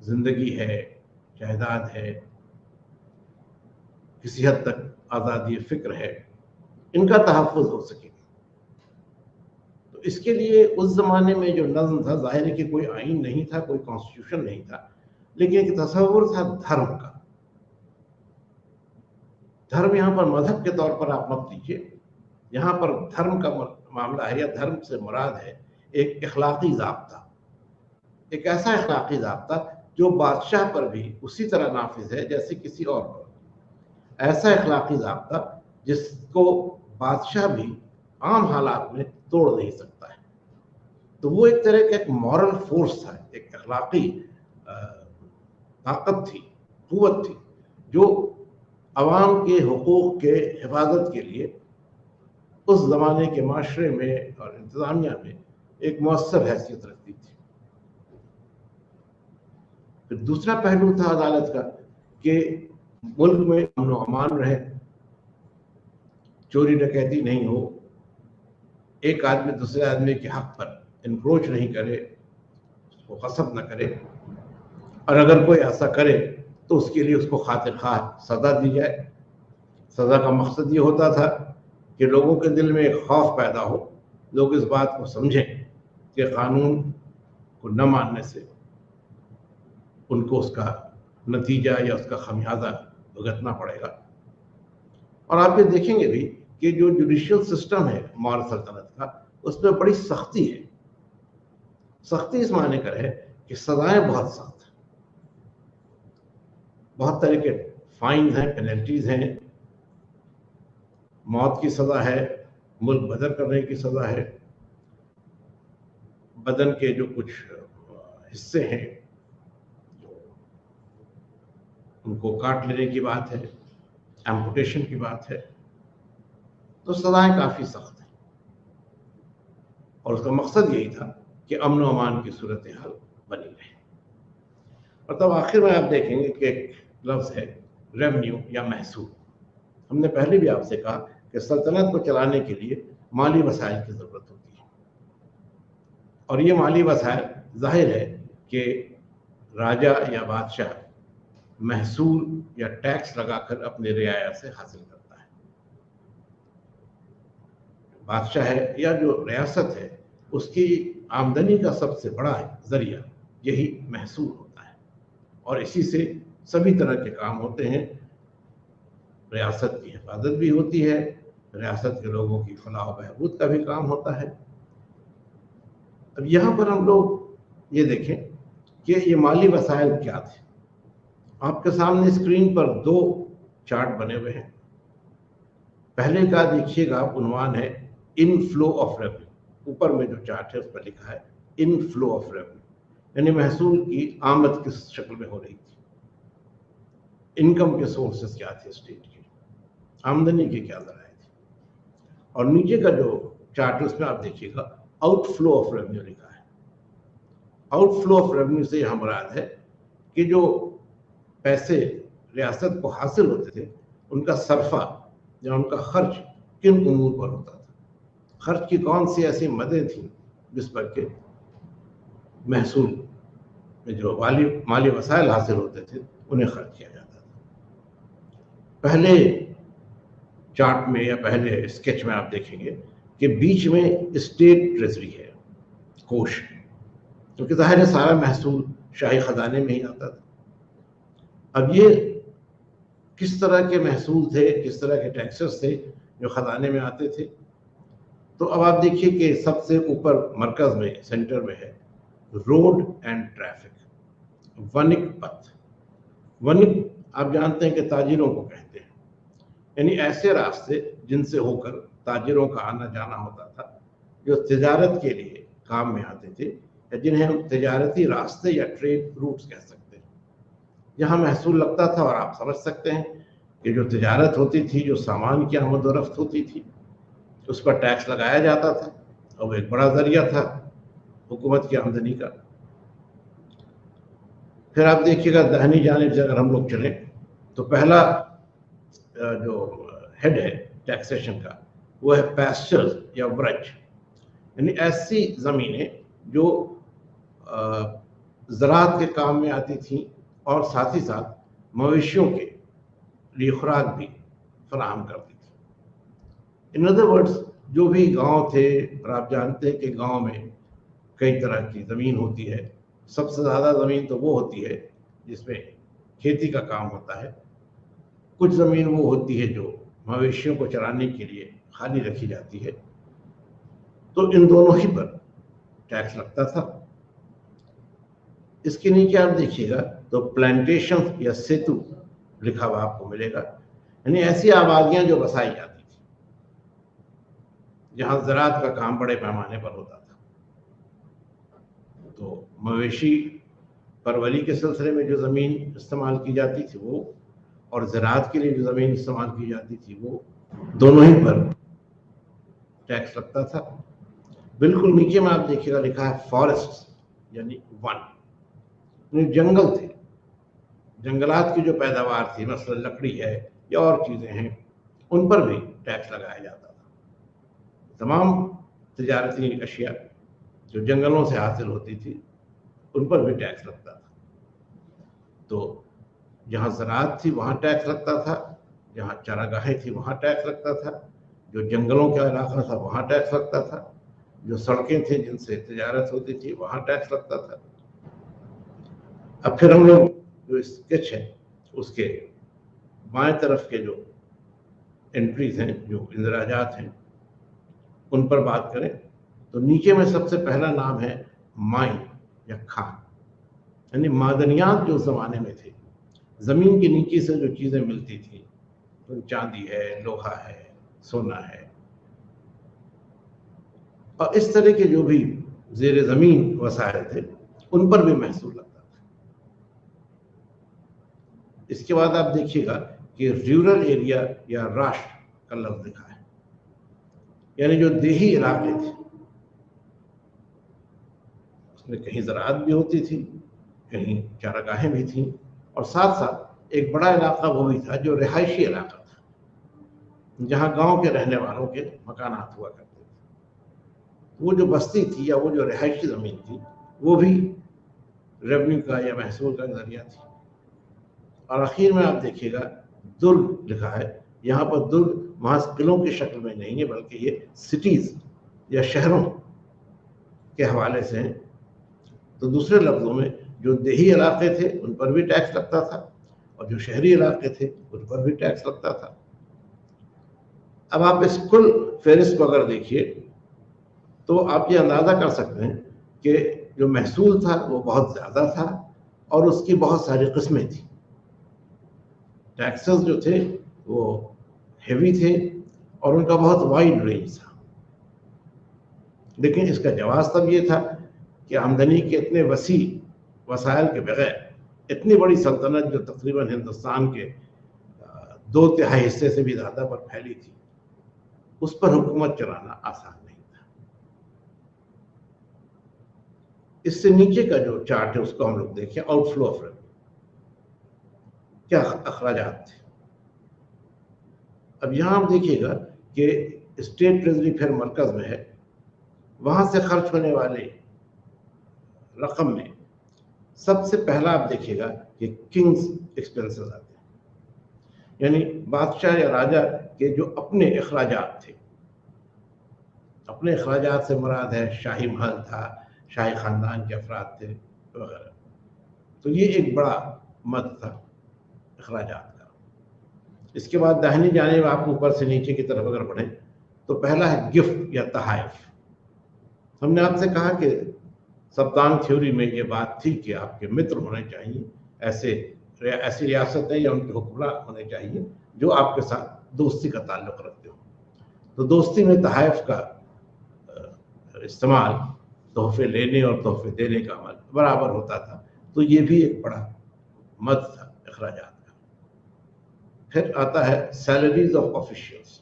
ज़िंदगी है, जायदाद है, किसी हद तक आज़ादी फ़िक्र है, इनका तहफ़्फ़ुज़ हो सके। तो इसके लिए उस ज़माने में जो नज़्म था, ज़ाहिर है कि कोई आइन नहीं था, कोई कॉन्स्टिट्यूशन नहीं था, लेकिन एक तसव्वुर था धर्म का। धर्म यहाँ पर मजहब के तौर पर आप मत लीजिए, यहाँ पर धर्म का मामला है, या धर्म से मुराद है एक अखलाकी ज़ाब्ता, एक ऐसा अखलाकी ज़ाब्ता जो बादशाह पर भी उसी तरह नाफिज है जैसे किसी और पर। ऐसा अखलाकी ज़ाब्ता जिसको बादशाह भी आम हालात में तोड़ नहीं सकता है। तो वो एक तरह का एक मॉरल फोर्स था, एक अखलाकी ताकत थी, कुव्वत थी, जो अवाम के हुकूक के हिफाजत के लिए उस ज़माने के माशरे में और इंतज़ामिया में एक मौसर हैसियत रखती थी। फिर दूसरा पहलू था अदालत का कि मुल्क में अमन व अमान रहे, चोरी डकैती नहीं हो, एक आदमी दूसरे आदमी के हक पर इंक्रोच नहीं करे, उसको गसब न करे, और अगर कोई ऐसा करे तो उसके लिए उसको खातिर खा सज़ा दी जाए। सज़ा का मकसद ये होता था कि लोगों के दिल में एक खौफ पैदा हो, लोग इस बात को समझें कि कानून को न मानने से उनको उसका नतीजा या उसका खमियाजा भुगतना पड़ेगा। और आप ये देखेंगे भी कि जो जुडिशियल सिस्टम है मौर्य सल्तनत का, उसमें बड़ी सख्ती है। सख्ती इस माने कर है कि सज़ाएं बहुत सख्त हैं, बहुत तरह के फाइन हैं, पेनल्टीज हैं, मौत की सज़ा है, मुल्क बदर करने की सज़ा है, बदन के जो कुछ हिस्से हैं उनको काट लेने की बात है, एम्पुटेशन की बात है। तो सज़ाएं काफ़ी सख्त हैं, और उसका मकसद यही था कि अमन व अमान की सूरत हाल बनी रहे। और तब आखिर में आप देखेंगे कि एक लफ्ज़ है रेवेन्यू या महसूल। हमने पहले भी आपसे कहा कि सल्तनत को चलाने के लिए माली वसाइल की ज़रूरत होती है, और ये माली वसाइल जाहिर है कि राजा या बादशाह महसूल या टैक्स लगाकर अपने रियाया से हासिल करता है। बादशाह है या जो रियासत है, उसकी आमदनी का सबसे बड़ा जरिया यही महसूल होता है, और इसी से सभी तरह के काम होते हैं। रियासत की हिफाजत भी होती है, रियासत के लोगों की फलाह बहबूद का भी काम होता है। अब यहाँ पर हम लोग ये देखें कि ये माली वसाइल क्या थे। आपके सामने स्क्रीन पर दो चार्ट बने हुए हैं। पहले का देखिएगा, उन्वान है इनफ्लो ऑफ रेवेन्यू। ऊपर में जो चार्ट है उस पर लिखा है इनफ्लो ऑफ रेवेन्यू, यानी महसूल की आमद किस शक्ल में हो रही थी, इनकम के सोर्सेस क्या थे स्टेट के, आमदनी के क्या जराए थे। और नीचे का जो चार्ट है उसमें आप देखिएगा आउटफ्लो ऑफ रेवेन्यू लिखा है। आउटफ्लो ऑफ रेवेन्यू से यहां मुराद है कि जो पैसे रियासत को हासिल होते थे, उनका सरफा या उनका खर्च किन उमूर पर होता था, खर्च की कौन सी ऐसी मदें थी जिस पर के महसूल में जो माली वसाइल हासिल होते थे उन्हें खर्च किया जाता था। पहले चार्ट में या पहले स्केच में आप देखेंगे कि बीच में स्टेट ट्रेजरी है, कोष, क्योंकि जाहिर है सारा महसूल शाही खजाने में ही आता था। अब ये किस तरह के महसूल थे, किस तरह के टैक्सेस थे जो खजाने में आते थे। तो अब आप देखिए कि सबसे ऊपर मरकज में, सेंटर में है रोड एंड ट्रैफिक, वनिक पथ। वनिक आप जानते हैं कि ताजिरों को कहते हैं, यानी ऐसे रास्ते जिनसे होकर ताजिरों का आना जाना होता था, जो तिजारत के लिए काम में आते थे, या जिन्हें हम तिजारती रास्ते या ट्रेड रूट्स कह सकते हैं। यहाँ महसूल लगता था, और आप समझ सकते हैं कि जो तिजारत होती थी, जो सामान की आमद व रफ्त होती थी, उस पर टैक्स लगाया जाता था, और वो एक बड़ा जरिया था हुकूमत की आमदनी का। फिर आप देखिएगा दाहिनी जानिब से अगर हम लोग चलें तो पहला जो हेड है टैक्सेशन का, वो है पैस्चर्स या ब्रज, यानी ऐसी ज़मीनें जो ज़राअत के काम में आती थी और साथ ही साथ मवेशियों के लिए खुराक भी फराहम करती थी। इन अदर वर्ड्स, जो भी गांव थे, और आप जानते हैं कि गांव में कई तरह की ज़मीन होती है, सबसे ज़्यादा ज़मीन तो वो होती है जिसमें खेती का काम होता है। कुछ ज़मीन वो होती है जो मवेशियों को चराने के लिए खाली रखी जाती है। तो इन दोनों ही पर टैक्स लगता था। इसके नीचे आप देखिएगा तो प्लांटेशन या सेतु लिखा हुआ आपको मिलेगा, यानी ऐसी आबादियां जो बसाई जाती थी जहां ज़राअत का काम बड़े पैमाने पर होता था। तो मवेशी परवरी के सिलसिले में जो ज़मीन इस्तेमाल की जाती थी वो, और ज़राअत के लिए जो ज़मीन इस्तेमाल की जाती थी वो, दोनों ही पर टैक्स लगता था। बिल्कुल नीचे में आप देखिएगा लिखा है फॉरेस्ट, यानी वन, जंगल थे, जंगलात की जो पैदावार थी, मसलन लकड़ी है या और चीज़ें हैं, उन पर भी टैक्स लगाया जाता था। तमाम तिजारती अशिया जो जंगलों से हासिल होती थी उन पर भी टैक्स लगता था। तो जहाँ ज़राअत थी वहाँ टैक्स लगता था, जहाँ चारागाहें थी वहाँ टैक्स लगता था, जो जंगलों का इलाका था वहाँ टैक्स लगता था, जो सड़कें थी जिनसे तिजारत होती थी वहाँ टैक्स लगता था। अब फिर हम लोग जो स्केच है उसके बाएं तरफ के जो एंट्रीज हैं, जो इंदराजात हैं, उन पर बात करें तो नीचे में सबसे पहला नाम है माइन या खान, यानी मादनियात जो ज़माने में थे, ज़मीन के नीचे से जो चीज़ें मिलती थी, तो चांदी है, लोहा है, सोना है, और इस तरह के जो भी ज़ेर ज़मीन वसाइल थे उन पर भी महसूल लगता था। इसके बाद आप देखिएगा कि रूरल एरिया या राष्ट्र का लफ्ज़ लिखा है, यानी जो देही इलाके थे उसमें कहीं ज़राअत भी होती थी, कहीं चारागाहें भी थीं, और साथ साथ एक बड़ा इलाका वो भी था जो रिहायशी इलाका था, जहाँ गांव के रहने वालों के मकानात हुआ करते थे। वो जो बस्ती थी या वो जो रिहायशी ज़मीन थी, वो भी रेवेन्यू का या महसूल का जरिया थी। और आखिर में आप देखिएगा दुर्ग लिखा है, यहाँ पर दुर्ग महज किलों की शक्ल में नहीं है, बल्कि ये सिटीज या शहरों के हवाले से हैं। तो दूसरे लफ्जों में जो देही इलाके थे उन पर भी टैक्स लगता था, और जो शहरी इलाके थे उन पर भी टैक्स लगता था। अब आप इस कुल फहरिस्त को अगर देखिए तो आप ये अंदाजा कर सकते हैं कि जो महसूल था वो बहुत ज़्यादा था और उसकी बहुत सारी किस्में थी। टैक्सेस जो थे वो हेवी थे और उनका बहुत वाइड रेंज था। लेकिन इसका जवाब तब ये था कि आमदनी के इतने वसी वसाइल के बगैर इतनी बड़ी सल्तनत जो तकरीबन हिंदुस्तान के 2/3 हिस्से से भी ज़्यादा पर फैली थी, उस पर हुकूमत चलाना आसान नहीं था। इससे नीचे का जो चार्ट है उसको हम लोग देखें, आउटफ्लो ऑफ रेवेन्यू, क्या अखराजात थे। अब यहाँ आप देखिएगा कि स्टेट ट्रेजरी फिर मरकज में है, वहां से खर्च होने वाले रकम में सबसे पहला आप देखिएगा कि किंग्स एक्सपेंसेस आते हैं, यानी बादशाह या राजा के जो अपने अखराजात थे। अपने अखराजात से मुराद है शाही महल था, शाही खानदान के अफराद थे वगैरह। तो ये एक बड़ा मद था अखराजात का। इसके बाद दाहिनी जानिब आप ऊपर से नीचे की तरफ अगर बढ़ें तो पहला है गिफ्ट या तहाइफ। हमने आपसे कहा कि सप्तांग थ्योरी में ये बात थी कि आपके मित्र होने चाहिए, ऐसी रियासतें या उनके हुक्मरान होने चाहिए जो आपके साथ दोस्ती का ताल्लुक रखते हो। तो दोस्ती में तहाइफ का इस्तेमाल तोहफे लेने और तोहफे देने का अमल बराबर होता था। तो ये भी एक बड़ा मद था अखराजात का। फिर आता है सैलरीज ऑफ ऑफिशियल्स।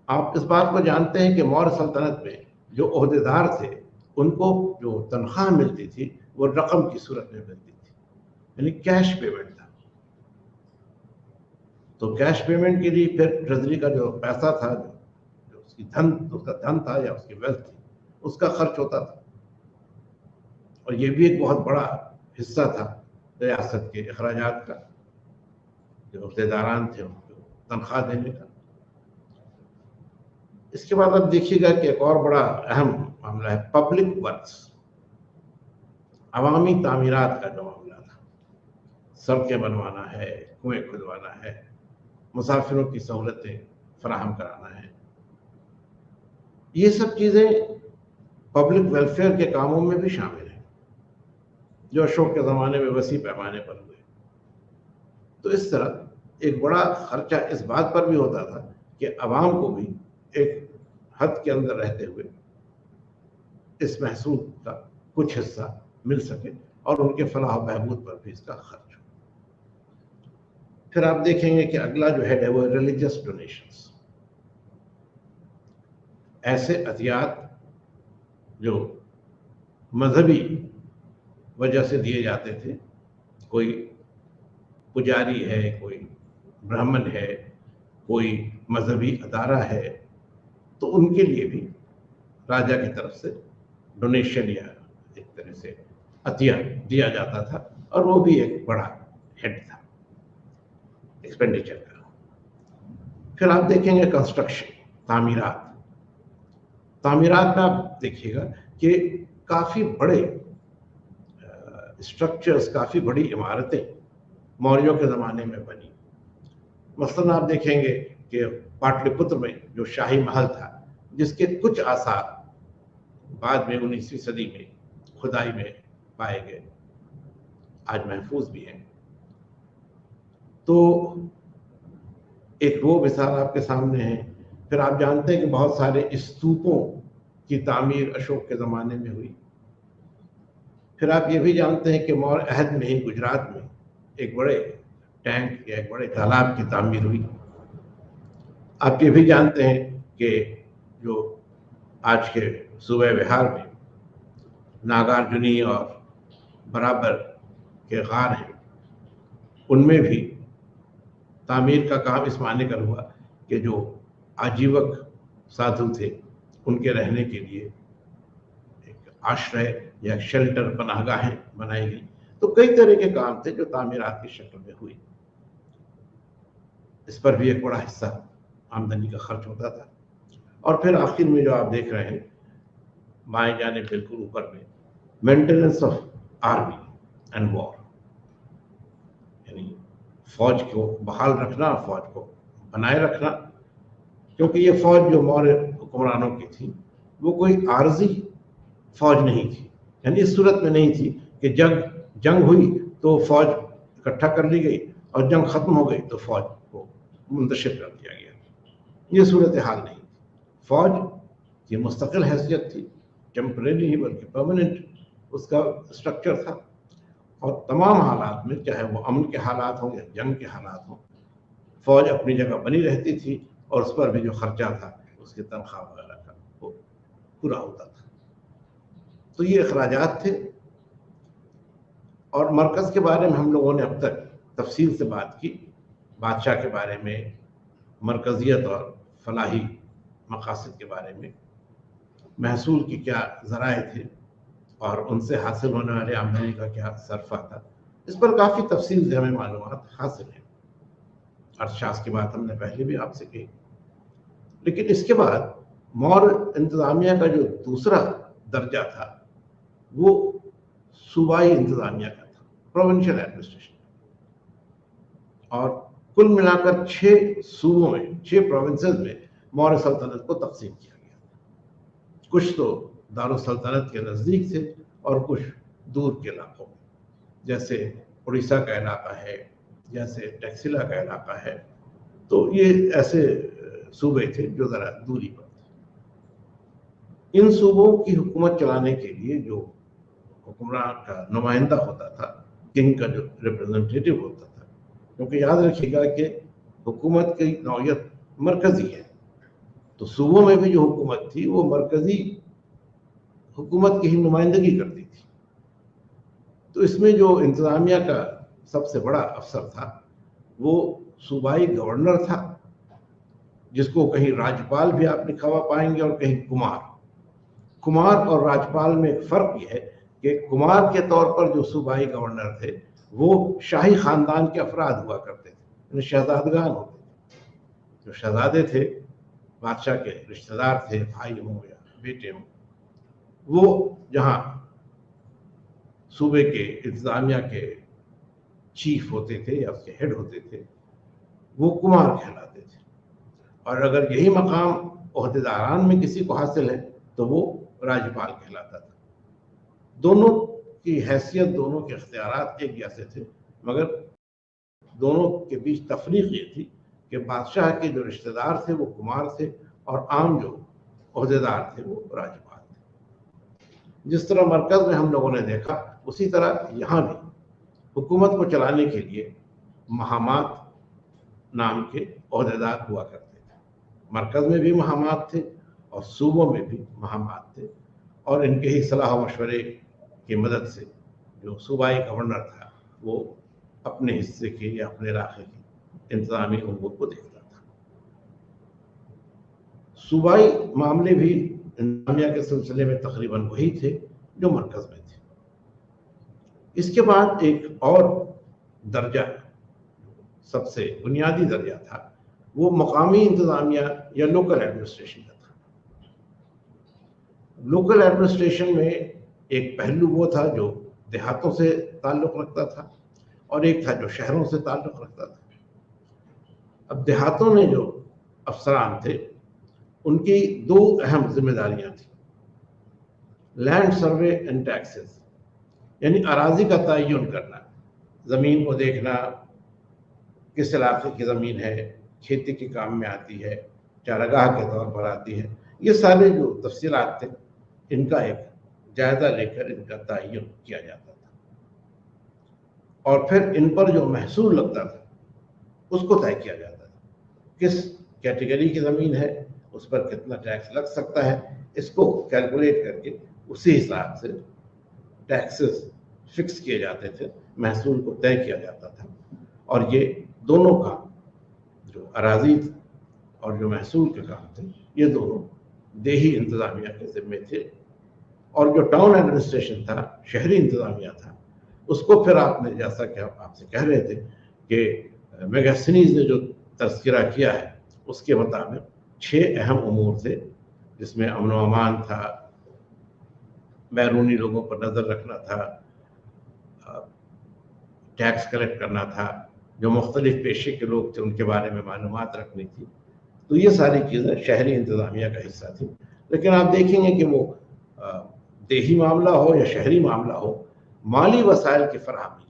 आप इस बात को जानते हैं कि मौर्य सल्तनत में जो ओहदेदार थे उनको जो तनख्वाह मिलती थी वो रकम की सूरत में मिलती थी, यानी कैश पेमेंट था। तो कैश पेमेंट के लिए फिर ट्रेजरी का जो पैसा था, जो उसका धन था या उसकी वेल्थ थी, उसका खर्च होता था। और ये भी एक बहुत बड़ा हिस्सा था रियासत के अखराजात का, जो ओहदेदारान थे उनको तनख्वाह देने का। इसके बाद आप देखिएगा कि एक और बड़ा अहम मामला है पब्लिक वर्क्स, अवामी तामीरात का जो मामला था। सड़कें बनवाना है, कुएं खुदवाना है, मुसाफिरों की सहूलतें फराहम कराना है, ये सब चीज़ें पब्लिक वेलफेयर के कामों में भी शामिल हैं, जो अशोक के ज़माने में वसी पैमाने पर हुए। तो इस तरह एक बड़ा खर्चा इस बात पर भी होता था कि अवाम को भी एक हद के अंदर रहते हुए इस महसूल का कुछ हिस्सा मिल सके और उनके फलाह बहबूद पर भी इसका खर्च हो। फिर आप देखेंगे कि अगला जो हेड है वो रिलीजियस डोनेशंस। ऐसे अतियात जो मजहबी वजह से दिए जाते थे, कोई पुजारी है, कोई ब्राह्मण है, कोई मजहबी अदारा है, तो उनके लिए भी राजा की तरफ से डोनेशन या एक तरह से अतिया दिया जाता था, और वो भी एक बड़ा हेड था एक्सपेंडिचर का। फिर आप देखेंगे कंस्ट्रक्शन, तामीरात। तामीरात में आप देखिएगा कि काफ़ी बड़े स्ट्रक्चर्स, काफ़ी बड़ी इमारतें मौर्यों के ज़माने में बनी। मसलन आप देखेंगे कि पाटलिपुत्र में जो शाही महल था, जिसके कुछ आसार बाद में 19वीं सदी में खुदाई में पाए गए, आज महफूज भी हैं। तो एक वो मिसाल आपके सामने है। फिर आप जानते हैं कि बहुत सारे स्तूपों की तामीर अशोक के ज़माने में हुई। फिर आप ये भी जानते हैं कि मौर्य अहद में ही गुजरात में एक बड़े टैंक या एक बड़े तालाब की तामीर हुई। आप ये भी जानते हैं कि जो आज के सूबे बिहार में नागार्जुनी और बराबर के गार हैं, उनमें भी तामीर का काम इस मायने कर हुआ कि जो आजीवक साधु थे उनके रहने के लिए एक आश्रय या शेल्टर पनाहगाहें बनाई गई। तो कई तरह के काम थे जो तामीरात की शक्ल में हुई। इस पर भी एक बड़ा हिस्सा आमदनी का खर्च होता था। और फिर आखिर में जो आप देख रहे हैं बाएं जाने बिल्कुल ऊपर में, maintenance of army and war, यानी फौज को बहाल रखना, फौज को बनाए रखना, क्योंकि ये फौज जो मौर्य हुक्मरानों की थी वो कोई आर्जी फौज नहीं थी। यानी इस सूरत में नहीं थी कि जंग हुई तो फौज इकट्ठा कर ली गई और जंग खत्म हो गई तो फौज को मुंतशिर कर दिया गया। ये सूरत हाल नहीं थी। फौज की मुस्तकिल हैसियत थी, टेम्परेरी ही बल्कि परमानेंट उसका स्ट्रक्चर था। और तमाम हालात में, चाहे वो अमन के हालात हों या जंग के हालात हों, फौज अपनी जगह बनी रहती थी और उस पर भी जो खर्चा था उसकी तनख्वाह वगैरह का वो पूरा होता था। तो ये अखराजात थे। और मरकज़ के बारे में हम लोगों ने अब तक तफसील से बात की। बादशाह के बारे में, मरकज़ियत और फलाही मकासद के बारे में, महसूल की क्या ज़राए थे और उनसे हासिल होने वाले आमदनी का क्या सरफा था, इस पर काफ़ी तफसील से हमें मालूमात हासिल है। अर्थशास्त्र की बात हमने पहले भी आपसे कही। लेकिन इसके बाद मौर्य इंतज़ामिया का जो दूसरा दर्जा था वो सूबाई इंतज़ामिया का था, प्रोविंशियल एडमिनिस्ट्रेशन। और कुल मिलाकर 6 सूबों में, 6 प्रोविंसेस में मौर्य सल्तनत को तकसीम किया गया। कुछ तो दारुल सल्तनत के नज़दीक थे और कुछ दूर के इलाकों में, जैसे उड़ीसा का इलाका है, जैसे टैक्सिला का इलाका है। तो ये ऐसे सूबे थे जो ज़रा दूरी पर थे। इन सूबों की हुकूमत चलाने के लिए जो हुक्मरान का नुमाइंदा होता था, किंग का जो रिप्रेजेंटेटिव होता था, क्योंकि याद रखिएगा कि हुकूमत की नौयत मरकज़ी है, तो सूबों में भी जो हुकूमत थी वो मरकज़ी हुकूमत की ही नुमाइंदगी करती थी। तो इसमें जो इंतज़ामिया का सबसे बड़ा अफसर था वो सूबाई गवर्नर था, जिसको कहीं राज्यपाल भी आप लिखा हुआ पाएंगे और कहीं कुमार। कुमार और राज्यपाल में एक फ़र्क यह है कि कुमार के तौर पर जो सूबाई गवर्नर थे वो शाही ख़ानदान के अफराद हुआ करते थे, यानी शहजादगान होते थे। जो शहजादे थे, बादशाह के रिश्तेदार थे, भाई हों या बेटे हों, वो जहाँ सूबे के इंतज़ामिया के चीफ होते थे या उसके हेड होते थे, वो कुमार कहलाते थे। और अगर यही मकाम ओहदेदारान में किसी को हासिल है तो वो राज्यपाल कहलाता था। दोनों की हैसियत, दोनों के इख्तियारात एक जैसे थे, मगर दोनों के बीच तफरीक ये थी कि बादशाह के जो रिश्तेदार थे वो कुमार थे और आम जो ओहदेदार थे वो राज्यपाल थे। जिस तरह मरकज़ में हम लोगों ने देखा, उसी तरह यहाँ भी हुकूमत को चलाने के लिए महामात नाम के ओहदेदार हुआ करते थे। मरकज़ में भी महामात थे और सूबों में भी महामात थे, और इनके ही सलाह मशवरे की मदद से जो सूबाई गवर्नर था वो अपने हिस्से के या अपने इलाके के इंतज़ामी उमूर को देखता था। सूबाई मामले भी इंतज़ामिया के सिलसिले में तकरीबन वही थे जो मरकज़ में थे। इसके बाद एक और दर्जा, सबसे बुनियादी दर्जा था, वो मकामी इंतज़ामिया या लोकल एडमिनिस्ट्रेशन का था। लोकल एडमिनिस्ट्रेशन में एक पहलू वो था जो देहातों से ताल्लुक़ रखता था और एक था जो शहरों से ताल्लुक़ रखता था। अब देहातों में जो अफसरान थे उनकी 2 अहम जिम्मेदारियां थी, लैंड सर्वे एंड टैक्सेस, यानी अराजी का तयन करना, ज़मीन को देखना, किस इलाके की ज़मीन है, खेती के काम में आती है, चारागाह के तौर पर आती है। ये सारे जो तफसीलात थे इनका एक जायज़ा लेकर इनका तयन किया जाता था और फिर इन पर जो महसूल लगता था उसको तय किया जाता था। किस कैटेगरी की ज़मीन है, उस पर कितना टैक्स लग सकता है, इसको कैलकुलेट करके उसी हिसाब से टैक्सेस फिक्स किए जाते थे, महसूल को तय किया जाता था। और ये दोनों काम, जो अराजी और जो महसूल के काम थे, ये दोनों देही इंतजामिया के जिम्मे थे। और जो टाउन एडमिनिस्ट्रेशन था, शहरी इंतजामिया था, उसको फिर आपने, जैसा कि आप आपसे कह रहे थे कि मैगजीनीज ने जो तस्करा किया है, उसके मुताबिक 6 अहम उमूर थे, जिसमें अमन व अमान था, बैरूनी लोगों पर नज़र रखना था, टैक्स कलेक्ट करना था, जो मुख्तलिफ पेशे के लोग थे उनके बारे में मालूमात रखनी थी। तो ये सारी चीज़ें शहरी इंतज़ामिया का हिस्सा थी। लेकिन आप देखेंगे कि वो देही मामला हो या शहरी मामला हो, माली वसाइल की फराहमी,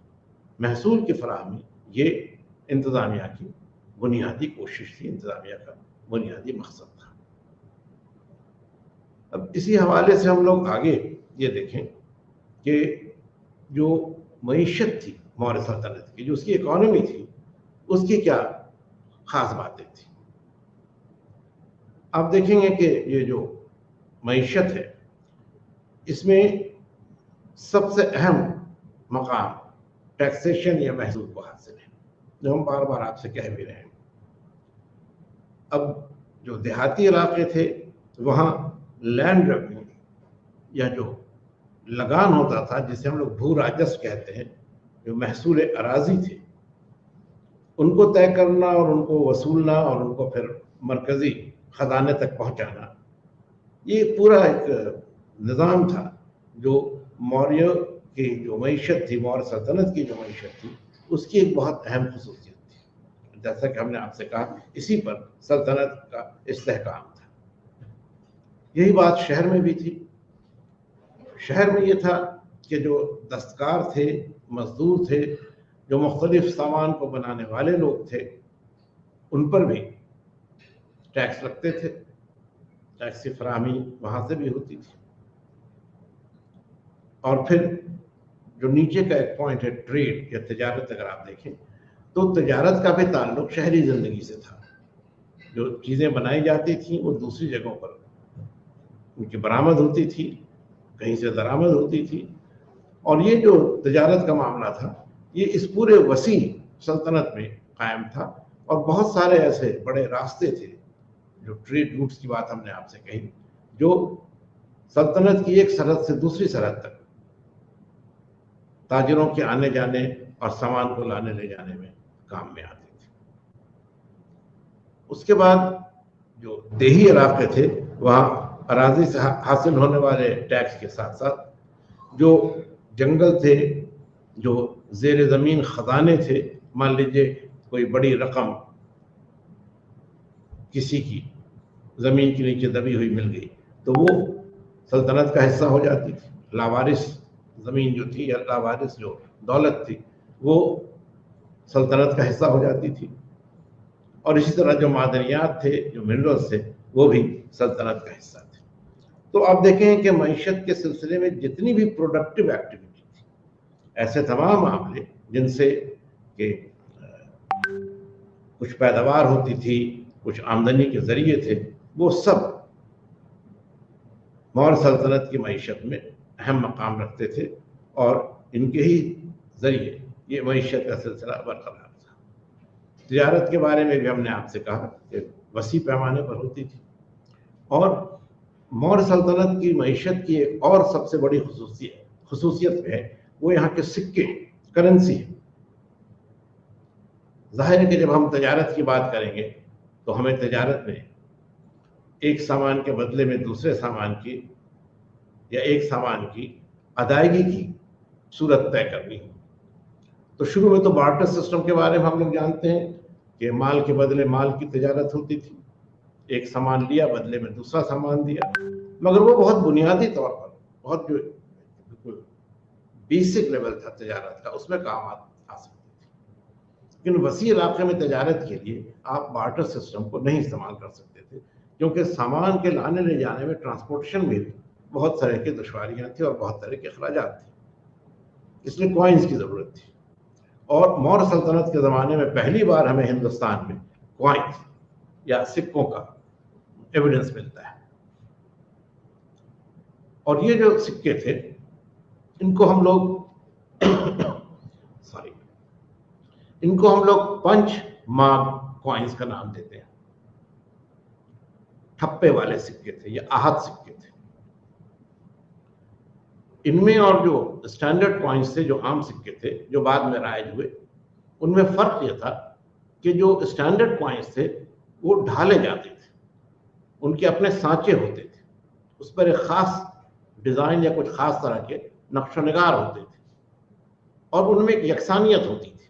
महसूल की फराहमी, ये इंतज़ामिया की बुनियादी कोशिश थी, इंतज़ामिया का बुनियादी मकसद था। अब इसी हवाले से हम लोग आगे ये देखें कि जो मईशत थी मौर्य सल्तनत की, जो उसकी इकॉनमी थी, उसकी क्या खास बातें थी। आप देखेंगे कि ये जो मईशत है, इसमें सबसे अहम मकाम टैक्सेशन या महसूल को हासिल है, जो हम बार बार आपसे कह भी रहे हैं। अब जो देहाती इलाके थे, वहाँ लैंड रेवेन्यू या जो लगान होता था, जिसे हम लोग भू राजस्व कहते हैं, जो महसूल अराजी थे, उनको तय करना और उनको वसूलना और उनको फिर मरकजी खजाने तक पहुंचाना, ये पूरा एक निज़ाम था जो मौर्य की जो मईशत थी, मौर्य सल्तनत की जो मईशत थी, उसकी एक बहुत अहम खसूसियत थी। जैसा कि हमने आपसे कहा, इसी पर सल्तनत का इस्तेहकाम था। यही बात शहर में भी थी। शहर में ये था कि जो दस्तकार थे, मजदूर थे, जो मुख्तलिफ सामान को बनाने वाले लोग थे, उन पर भी टैक्स लगते थे। टैक्स की फराहमी वहाँ से भी होती थी। और फिर जो नीचे का एक पॉइंट है, ट्रेड या तजारत, अगर आप देखें तो तजारत का भी ताल्लुक शहरी ज़िंदगी से था। जो चीज़ें बनाई जाती थी वो दूसरी जगहों पर उनकी बरामद होती थी, कहीं से दरामद होती थी। और ये जो तजारत का मामला था, ये इस पूरे वसी सल्तनत में कायम था। और बहुत सारे ऐसे बड़े रास्ते थे, जो ट्रेड रूट्स की बात हमने आपसे कही, जो सल्तनत की एक सरहद से दूसरी सरहद तक ताजिरों के आने जाने और सामान को लाने ले जाने में काम में आते थे। उसके बाद जो देही इलाके थे, वहाँ अराजी से हासिल होने वाले टैक्स के साथ साथ जो जंगल थे, जो ज़ेर ज़मीन खजाने थे, मान लीजिए कोई बड़ी रकम किसी की ज़मीन के नीचे दबी हुई मिल गई, तो वो सल्तनत का हिस्सा हो जाती थी। लावारिस ज़मीन जो थी या लावारिस जो दौलत थी, वो सल्तनत का हिस्सा हो जाती थी। और इसी तरह जो मादनियात थे, जो मिनरल्स थे, वो भी सल्तनत का हिस्सा थे। तो आप देखें कि मईशत के सिलसिले में जितनी भी प्रोडक्टिव एक्टिविटी थी, ऐसे तमाम मामले जिनसे कि कुछ पैदावार होती थी, कुछ आमदनी के जरिए थे, वो सब मौर्य सल्तनत की मईशत में अहम मकाम रखते थे। और इनके ही जरिए ये मईशत का सिलसिला बरकरार था। तिजारत के बारे में भी हमने आपसे कहा कि वसी पैमाने पर होती थी। और मौर्य सल्तनत की मईशत की एक और सबसे बड़ी खसूसियत है, वो यहाँ के सिक्के, करेंसी है। जाहिर है कि जब हम तजारत की बात करेंगे तो हमें तजारत में एक सामान के बदले में दूसरे सामान की या एक सामान की अदायगी की सूरत तय करनी है। तो शुरू में तो बार्टर सिस्टम के बारे में हम लोग जानते हैं कि माल के बदले माल की तजारत होती थी। एक सामान लिया, बदले में दूसरा सामान दिया, मगर वो बहुत बुनियादी तौर पर, बहुत जो बिल्कुल बेसिक लेवल था तजारत का, उसमें काम आ सकती थी। लेकिन वसी इलाके में तजारत के लिए आप बार्टर सिस्टम को नहीं इस्तेमाल कर सकते थे, क्योंकि सामान के लाने ले जाने में, ट्रांसपोर्टेशन में भी बहुत तरह की दुश्वारियां थी और बहुत तरह के अखराजात थे। इसलिए कॉइन्स की ज़रूरत थी। और मौर्य सल्तनत के ज़माने में पहली बार हमें हिंदुस्तान में कॉइन्स या सिक्कों का एविडेंस मिलता है। और ये जो सिक्के थे, इनको हम लोग सॉरी, इनको हम लोग पंच मार्क कॉइन्स का नाम देते हैं। ठप्पे वाले सिक्के थे, ये आहत सिक्के थे। इनमें और जो स्टैंडर्ड कॉइन्स थे, जो आम सिक्के थे, जो बाद में राइज हुए, उनमें फर्क यह था कि जो स्टैंडर्ड कॉइन्स थे वो ढाले जाते थे, उनके अपने सांचे होते थे, उस पर एक खास डिजाइन या कुछ खास तरह के नक्शोनिगार होते थे और उनमें एक यकसानियत होती थी।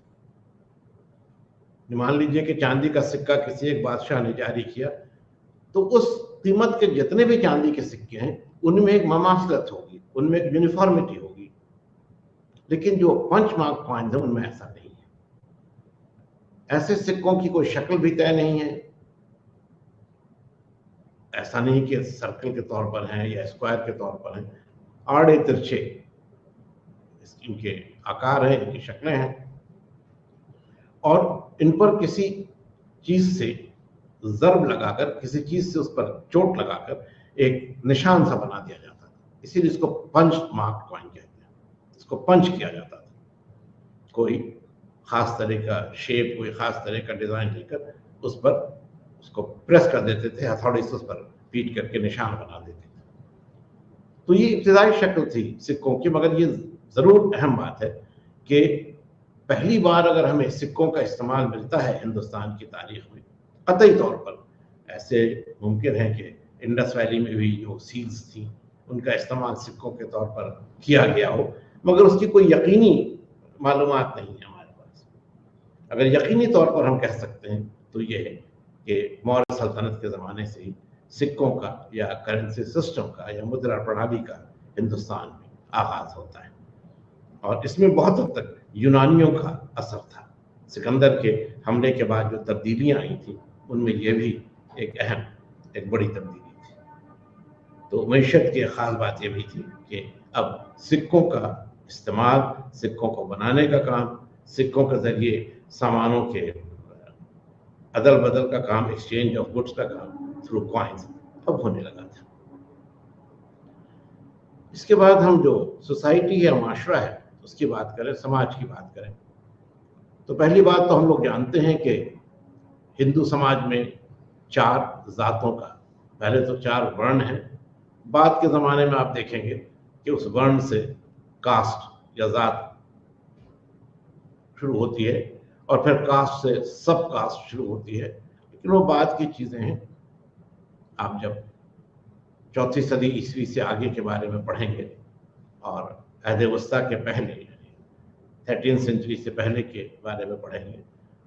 मान लीजिए कि चांदी का सिक्का किसी एक बादशाह ने जारी किया, तो उस कीमत के जितने भी चांदी के सिक्के हैं उनमें एक ममासलत होगी, उनमें एक यूनिफॉर्मिटी होगी। लेकिन जो पंच मार्क कॉइन्स है उनमें ऐसा नहीं है। ऐसे सिक्कों की कोई शक्ल भी तय नहीं है। ऐसा नहीं कि सर्कल के तौर पर हैं या स्क्वायर के तौर पर हैं, आड़े तिरछे इनके आकार हैं, इनकी शक्लें हैं, और इन पर किसी चीज से जर्ब लगाकर, किसी चीज से उस पर चोट लगाकर एक निशान सा बना दिया जाता था। इसीलिए इसको पंच मार्क कॉइन कहते हैं। इसको पंच किया जाता था, कोई खास तरह का शेप, कोई खास तरह का डिजाइन लेकर उस पर उसको प्रेस कर देते थे, हथौड़ी से उस पर पीट करके निशान बना देते थे। तो ये इब्तिदाई शक्ल थी सिक्कों की। मगर ये जरूर अहम बात है कि पहली बार अगर हमें सिक्कों का इस्तेमाल मिलता है हिंदुस्तान की तारीख में, कतई तौर पर ऐसे मुमकिन है कि इंडस वैली में भी जो सील्स थी उनका इस्तेमाल सिक्कों के तौर पर किया गया हो, मगर उसकी कोई यकीनी मालूमात नहीं है हमारे पास। अगर यकीनी तौर पर हम कह सकते हैं तो ये है कि मौर्य सल्तनत के ज़माने से ही सिक्कों का या करेंसी सिस्टम का या मुद्रा प्रणाली का हिंदुस्तान में आगाज होता है। और इसमें बहुत हद तक यूनानियों का असर था। सिकंदर के हमले के बाद जो तब्दीलियां आई थी उनमें यह भी एक बड़ी तब्दीली थी। तो मईशत की खास बात यह भी थी कि अब सिक्कों का इस्तेमाल, सिक्कों को बनाने का काम, सिक्कों के जरिए सामानों के अदल बदल का काम, एक्सचेंज ऑफ गुड्स का काम थ्रू कॉइन्स अब होने लगा था। इसके बाद हम जो सोसाइटी या माशरा है उसकी बात करें, समाज की बात करें, तो पहली बात तो हम लोग जानते हैं कि हिंदू समाज में 4 जातों का, पहले तो 4 वर्ण हैं। बाद के ज़माने में आप देखेंगे कि उस वर्ण से कास्ट या जात शुरू होती है और फिर कास्ट से सब कास्ट शुरू होती है, लेकिन वो बाद की चीज़ें हैं। आप जब 4वीं सदी ईस्वी से आगे के बारे में पढ़ेंगे और अहद वस्ता के पहले 13वीं सेंचुरी से पहले के बारे में पढ़ेंगे,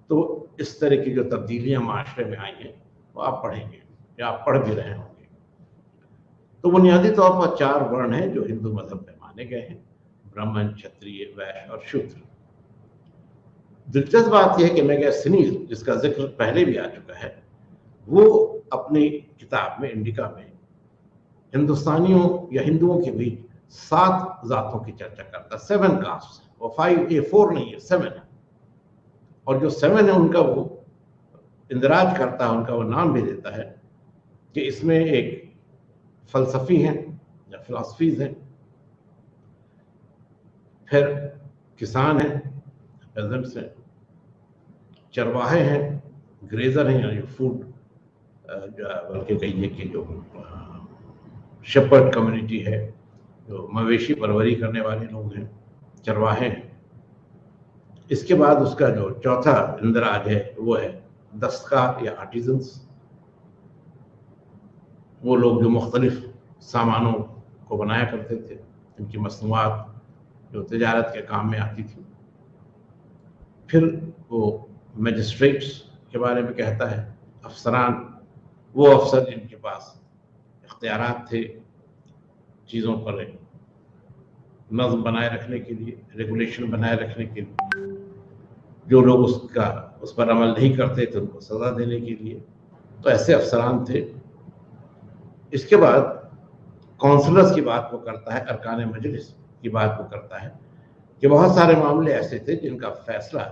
तो इस तरह की जो तब्दीलियां माशरे में आई हैं वो आप पढ़ेंगे या आप पढ़ भी रहे होंगे। तो बुनियादी तौर पर 4 वर्ण हैं जो हिंदू मजहब में माने गए हैं: ब्राह्मण, क्षत्रिय, वैश्य और शूद्र। दिलचस्प बात यह है कि मैगस्टीनीज, जिसका जिक्र पहले भी आ चुका है, वो अपनी किताब में, इंडिका में, हिंदुस्तानियों या हिंदुओं के बीच 7 जातों की चर्चा करता है। 7 कास्ट, वो 5 ये 4 नहीं है, 7 है। और जो 7 है उनका वो इंदराज करता है, उनका वो नाम भी देता है कि इसमें एक फलसफी हैं या फिलॉसफीज हैं, फिर किसान हैं, पेजेंट्स हैं, चरवाहे हैं, ग्रेजर हैं, यानी फूड, बल्कि कहिए कि जो शेपर्ड कम्युनिटी है, जो मवेशी परवरी करने वाले लोग हैं, चरवाहे हैं। इसके बाद उसका जो चौथा इंदराज है वो है दस्तकार या आर्टिजन्स, वो लोग जो मुख्तलिफ सामानों को बनाया करते थे, इनकी मसनूआत जो तिजारत के काम में आती थी। फिर वो मजिस्ट्रेट्स के बारे में कहता है, अफसरान, वो अफसर जिनके पास इख्तियारात थे चीज़ों पर नज़्म बनाए रखने के लिए, रेगुलेशन बनाए रखने के लिए, जो लोग उस पर अमल नहीं करते थे उनको सज़ा देने के लिए, तो ऐसे अफसरान थे। इसके बाद काउंसलर्स की बात वो करता है, अरकान मजलिस की बात वो करता है कि बहुत सारे मामले ऐसे थे जिनका फैसला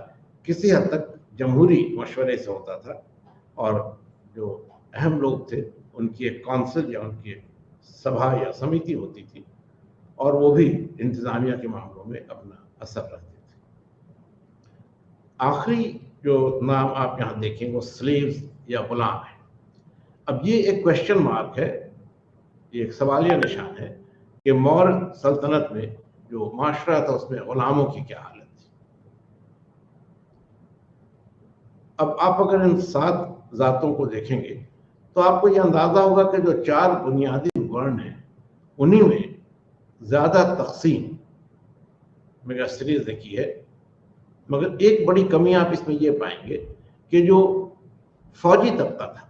किसी हद तक जमहूरी मशवरे से होता था और जो अहम लोग थे उनकी एक काउंसिल या उनकी सभा या समिति होती थी और वो भी इंतज़ामिया के मामलों में अपना असर रहते थे। आखिरी जो नाम आप यहाँ देखें वो स्लेव्स या गुलाम है। अब ये एक क्वेश्चन मार्क है, ये एक सवालिया निशान है कि मौर्य सल्तनत में जो माशरा था उसमें गुलामों की क्या हालत थी। अब आप अगर इन 7 जातों को देखेंगे तो आपको ये अंदाजा होगा कि जो 4 बुनियादी वर्ण हैं उन्हीं में ज्यादा तकसीम मेगास्टरीज देखी है। मगर एक बड़ी कमी आप इसमें ये पाएंगे कि जो फौजी तबका था,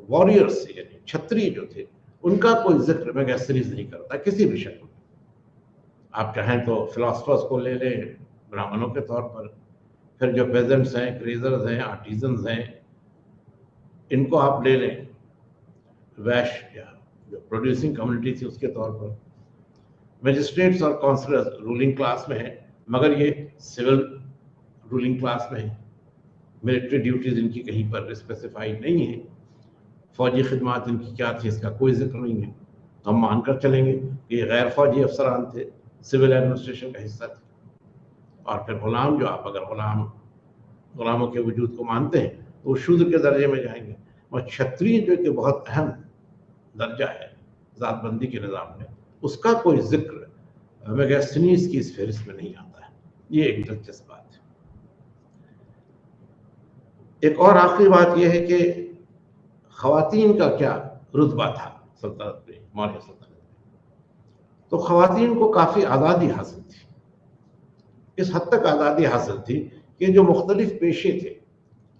वॉरियर्स यानी क्षत्रिय जो थे, उनका कोई जिक्र मेगास्टरीज नहीं करता किसी भी शक्ल में। आप चाहें तो फिलोसफर्स को ले लें ब्राह्मणों के तौर पर, फिर जो पेजेंट्स हैं, क्रेजर्स हैं, आर्टिजन्स हैं, इनको आप ले लें वैश्य या जो प्रोड्यूसिंग कम्युनिटी थी उसके तौर पर। मजिस्ट्रेट्स और काउंसलर्स रूलिंग क्लास में हैं, मगर ये सिविल रूलिंग क्लास में है। मिलिट्री ड्यूटीज इनकी कहीं पर स्पेसिफाइड नहीं है। फौजी खिदमात इनकी क्या थी इसका कोई जिक्र नहीं है। हम मानकर चलेंगे कि ये गैर फौजी अफसरान थे, सिविल एडमिनिस्ट्रेशन का हिस्सा थे। और फिर गुलाम, जो आप अगर गुलामों के वजूद को मानते हैं तो वो शूद्र के दर्जे में जाएंगे। और क्षत्रिय जो कि बहुत अहम दर्जा है ज़ातबंदी के निज़ाम में, उसका कोई जिक्र मेगास्थनीज की इस फहरिस्त में नहीं आता है। ये एक दिलचस्प बात है। एक और आखिरी बात यह है कि खवातीन का क्या रुतबा था सल्तनत में, मौर्य सल्तनत में। तो खवातीन को काफ़ी आज़ादी हासिल थी। इस हद तक आज़ादी हासिल थी कि जो मुख्तलिफ पेशे थे,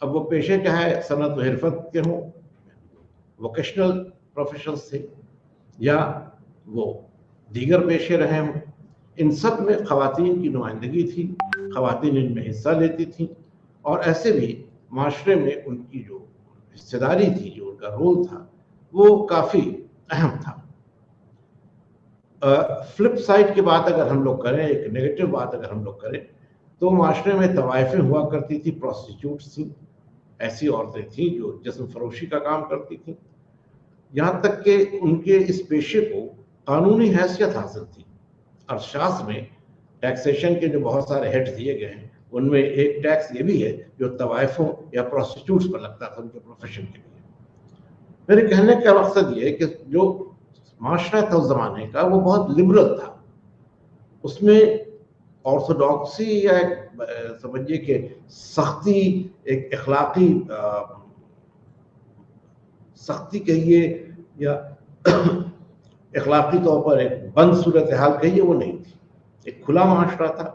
अब वो पेशे चाहे सनत व हिरफत के हों, वोकेशनल प्रोफेशंस थे, या वो दीगर पेशे रहे हों, इन सब में खवातीन की नुमाइंदगी थी, खवातीन इनमें हिस्सा लेती थीं। और ऐसे भी माशरे में उनकी जो हिस्सेदारी थी, जो उनका रोल था, वो काफ़ी अहम था। फ्लिप साइड की बात अगर हम लोग करें, एक नेगेटिव बात अगर हम लोग करें, तो माशरे में तवाइफें हुआ करती थी, प्रोस्टिट्यूट्स थी, ऐसी औरतें थीं जो जिस्म फरोशी का काम करती थीं। यहाँ तक कि उनके इस पेशे को कानूनी हैसियत हासिल थी। अर्थशास्त्र में टैक्सेशन के जो बहुत सारे हेड दिए गए हैं, उनमें एक टैक्स ये भी है जो तवाइफों या प्रोस्टिट्यूट्स पर लगता था उनके प्रोफेशन के लिए। मेरे कहने का मकसद ये है कि जो माशरा था उस जमाने का, वो बहुत लिबरल था। उसमें ऑर्थोडॉक्सी या समझिए कि सख्ती, एक अखलाकी सख्ती कहिए या अखलाकी तौर पर एक बंद सूरत हाल कहिए, वो नहीं थी। एक खुला माशरा था।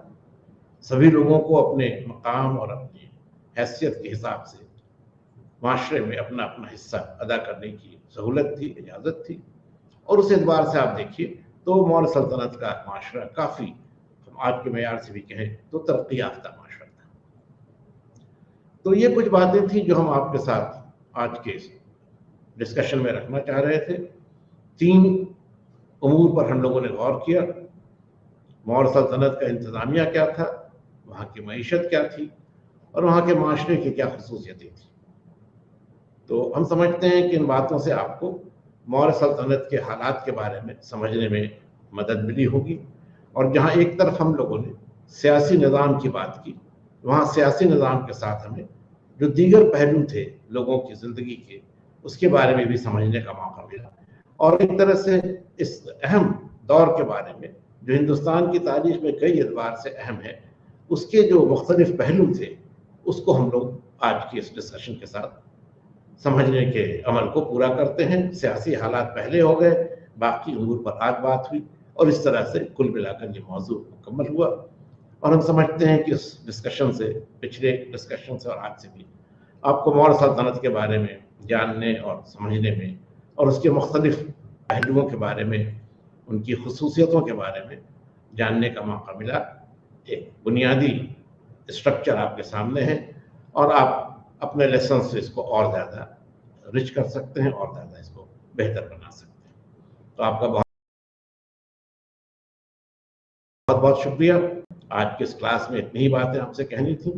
सभी लोगों को अपने मकाम और अपनी हैसियत के हिसाब से माशरे में अपना अपना हिस्सा अदा करने की सहूलत थी, इजाज़त थी। और उस एतबार से आप देखिए तो मौर्य सल्तनत का माशरा काफ़ी, आज के मेयार से भी कहें तो तरक्की याफ्ता माशरा था। तो ये कुछ बातें थी जो हम आपके साथ आज के डिस्कशन में रखना चाह रहे थे। 3 उमूर पर हम लोगों ने गौर किया। मौर्य सल्तनत का इंतज़ामिया क्या था, वहाँ की मईशत क्या थी, और वहाँ के माशरे की क्या खसूसियतें थी। तो हम समझते हैं कि इन बातों से आपको मौर्य सल्तनत के हालात के बारे में समझने में मदद मिली होगी। और जहाँ एक तरफ हम लोगों ने सियासी निज़ाम की बात की, वहाँ सियासी निज़ाम के साथ हमें जो दीगर पहलू थे लोगों की ज़िंदगी के, उसके बारे में भी समझने का मौका मिला। और एक तरह से इस अहम दौर के बारे में जो हिंदुस्तान की तारीख में कई एतबार से अहम है, उसके जो मुख्तलिफ पहलू थे, उसको हम लोग आज की इस डिस्कशन के साथ समझने के अमल को पूरा करते हैं। सियासी हालात पहले हो गए, बाकी उमूर पर आज बात हुई, और इस तरह से कुल मिलाकर ये मौजू मुकम्मल हुआ। और हम समझते हैं कि इस डिस्कशन से, पिछले डिस्कशन से और आज से भी आपको मौर्य सल्तनत के बारे में जानने और समझने में, और उसके मुख्तलिफ पहलुओं के बारे में, उनकी खसूसियतों के बारे में जानने का मौका मिला। एक बुनियादी स्ट्रक्चर आपके सामने है, और आप अपने लेसन से इसको और ज़्यादा रिच कर सकते हैं और ज़्यादा इसको बेहतर बना सकते हैं। तो आपका बहुत बहुत शुक्रिया। आज की इस क्लास में इतनी ही बातें आपसे कहनी थी।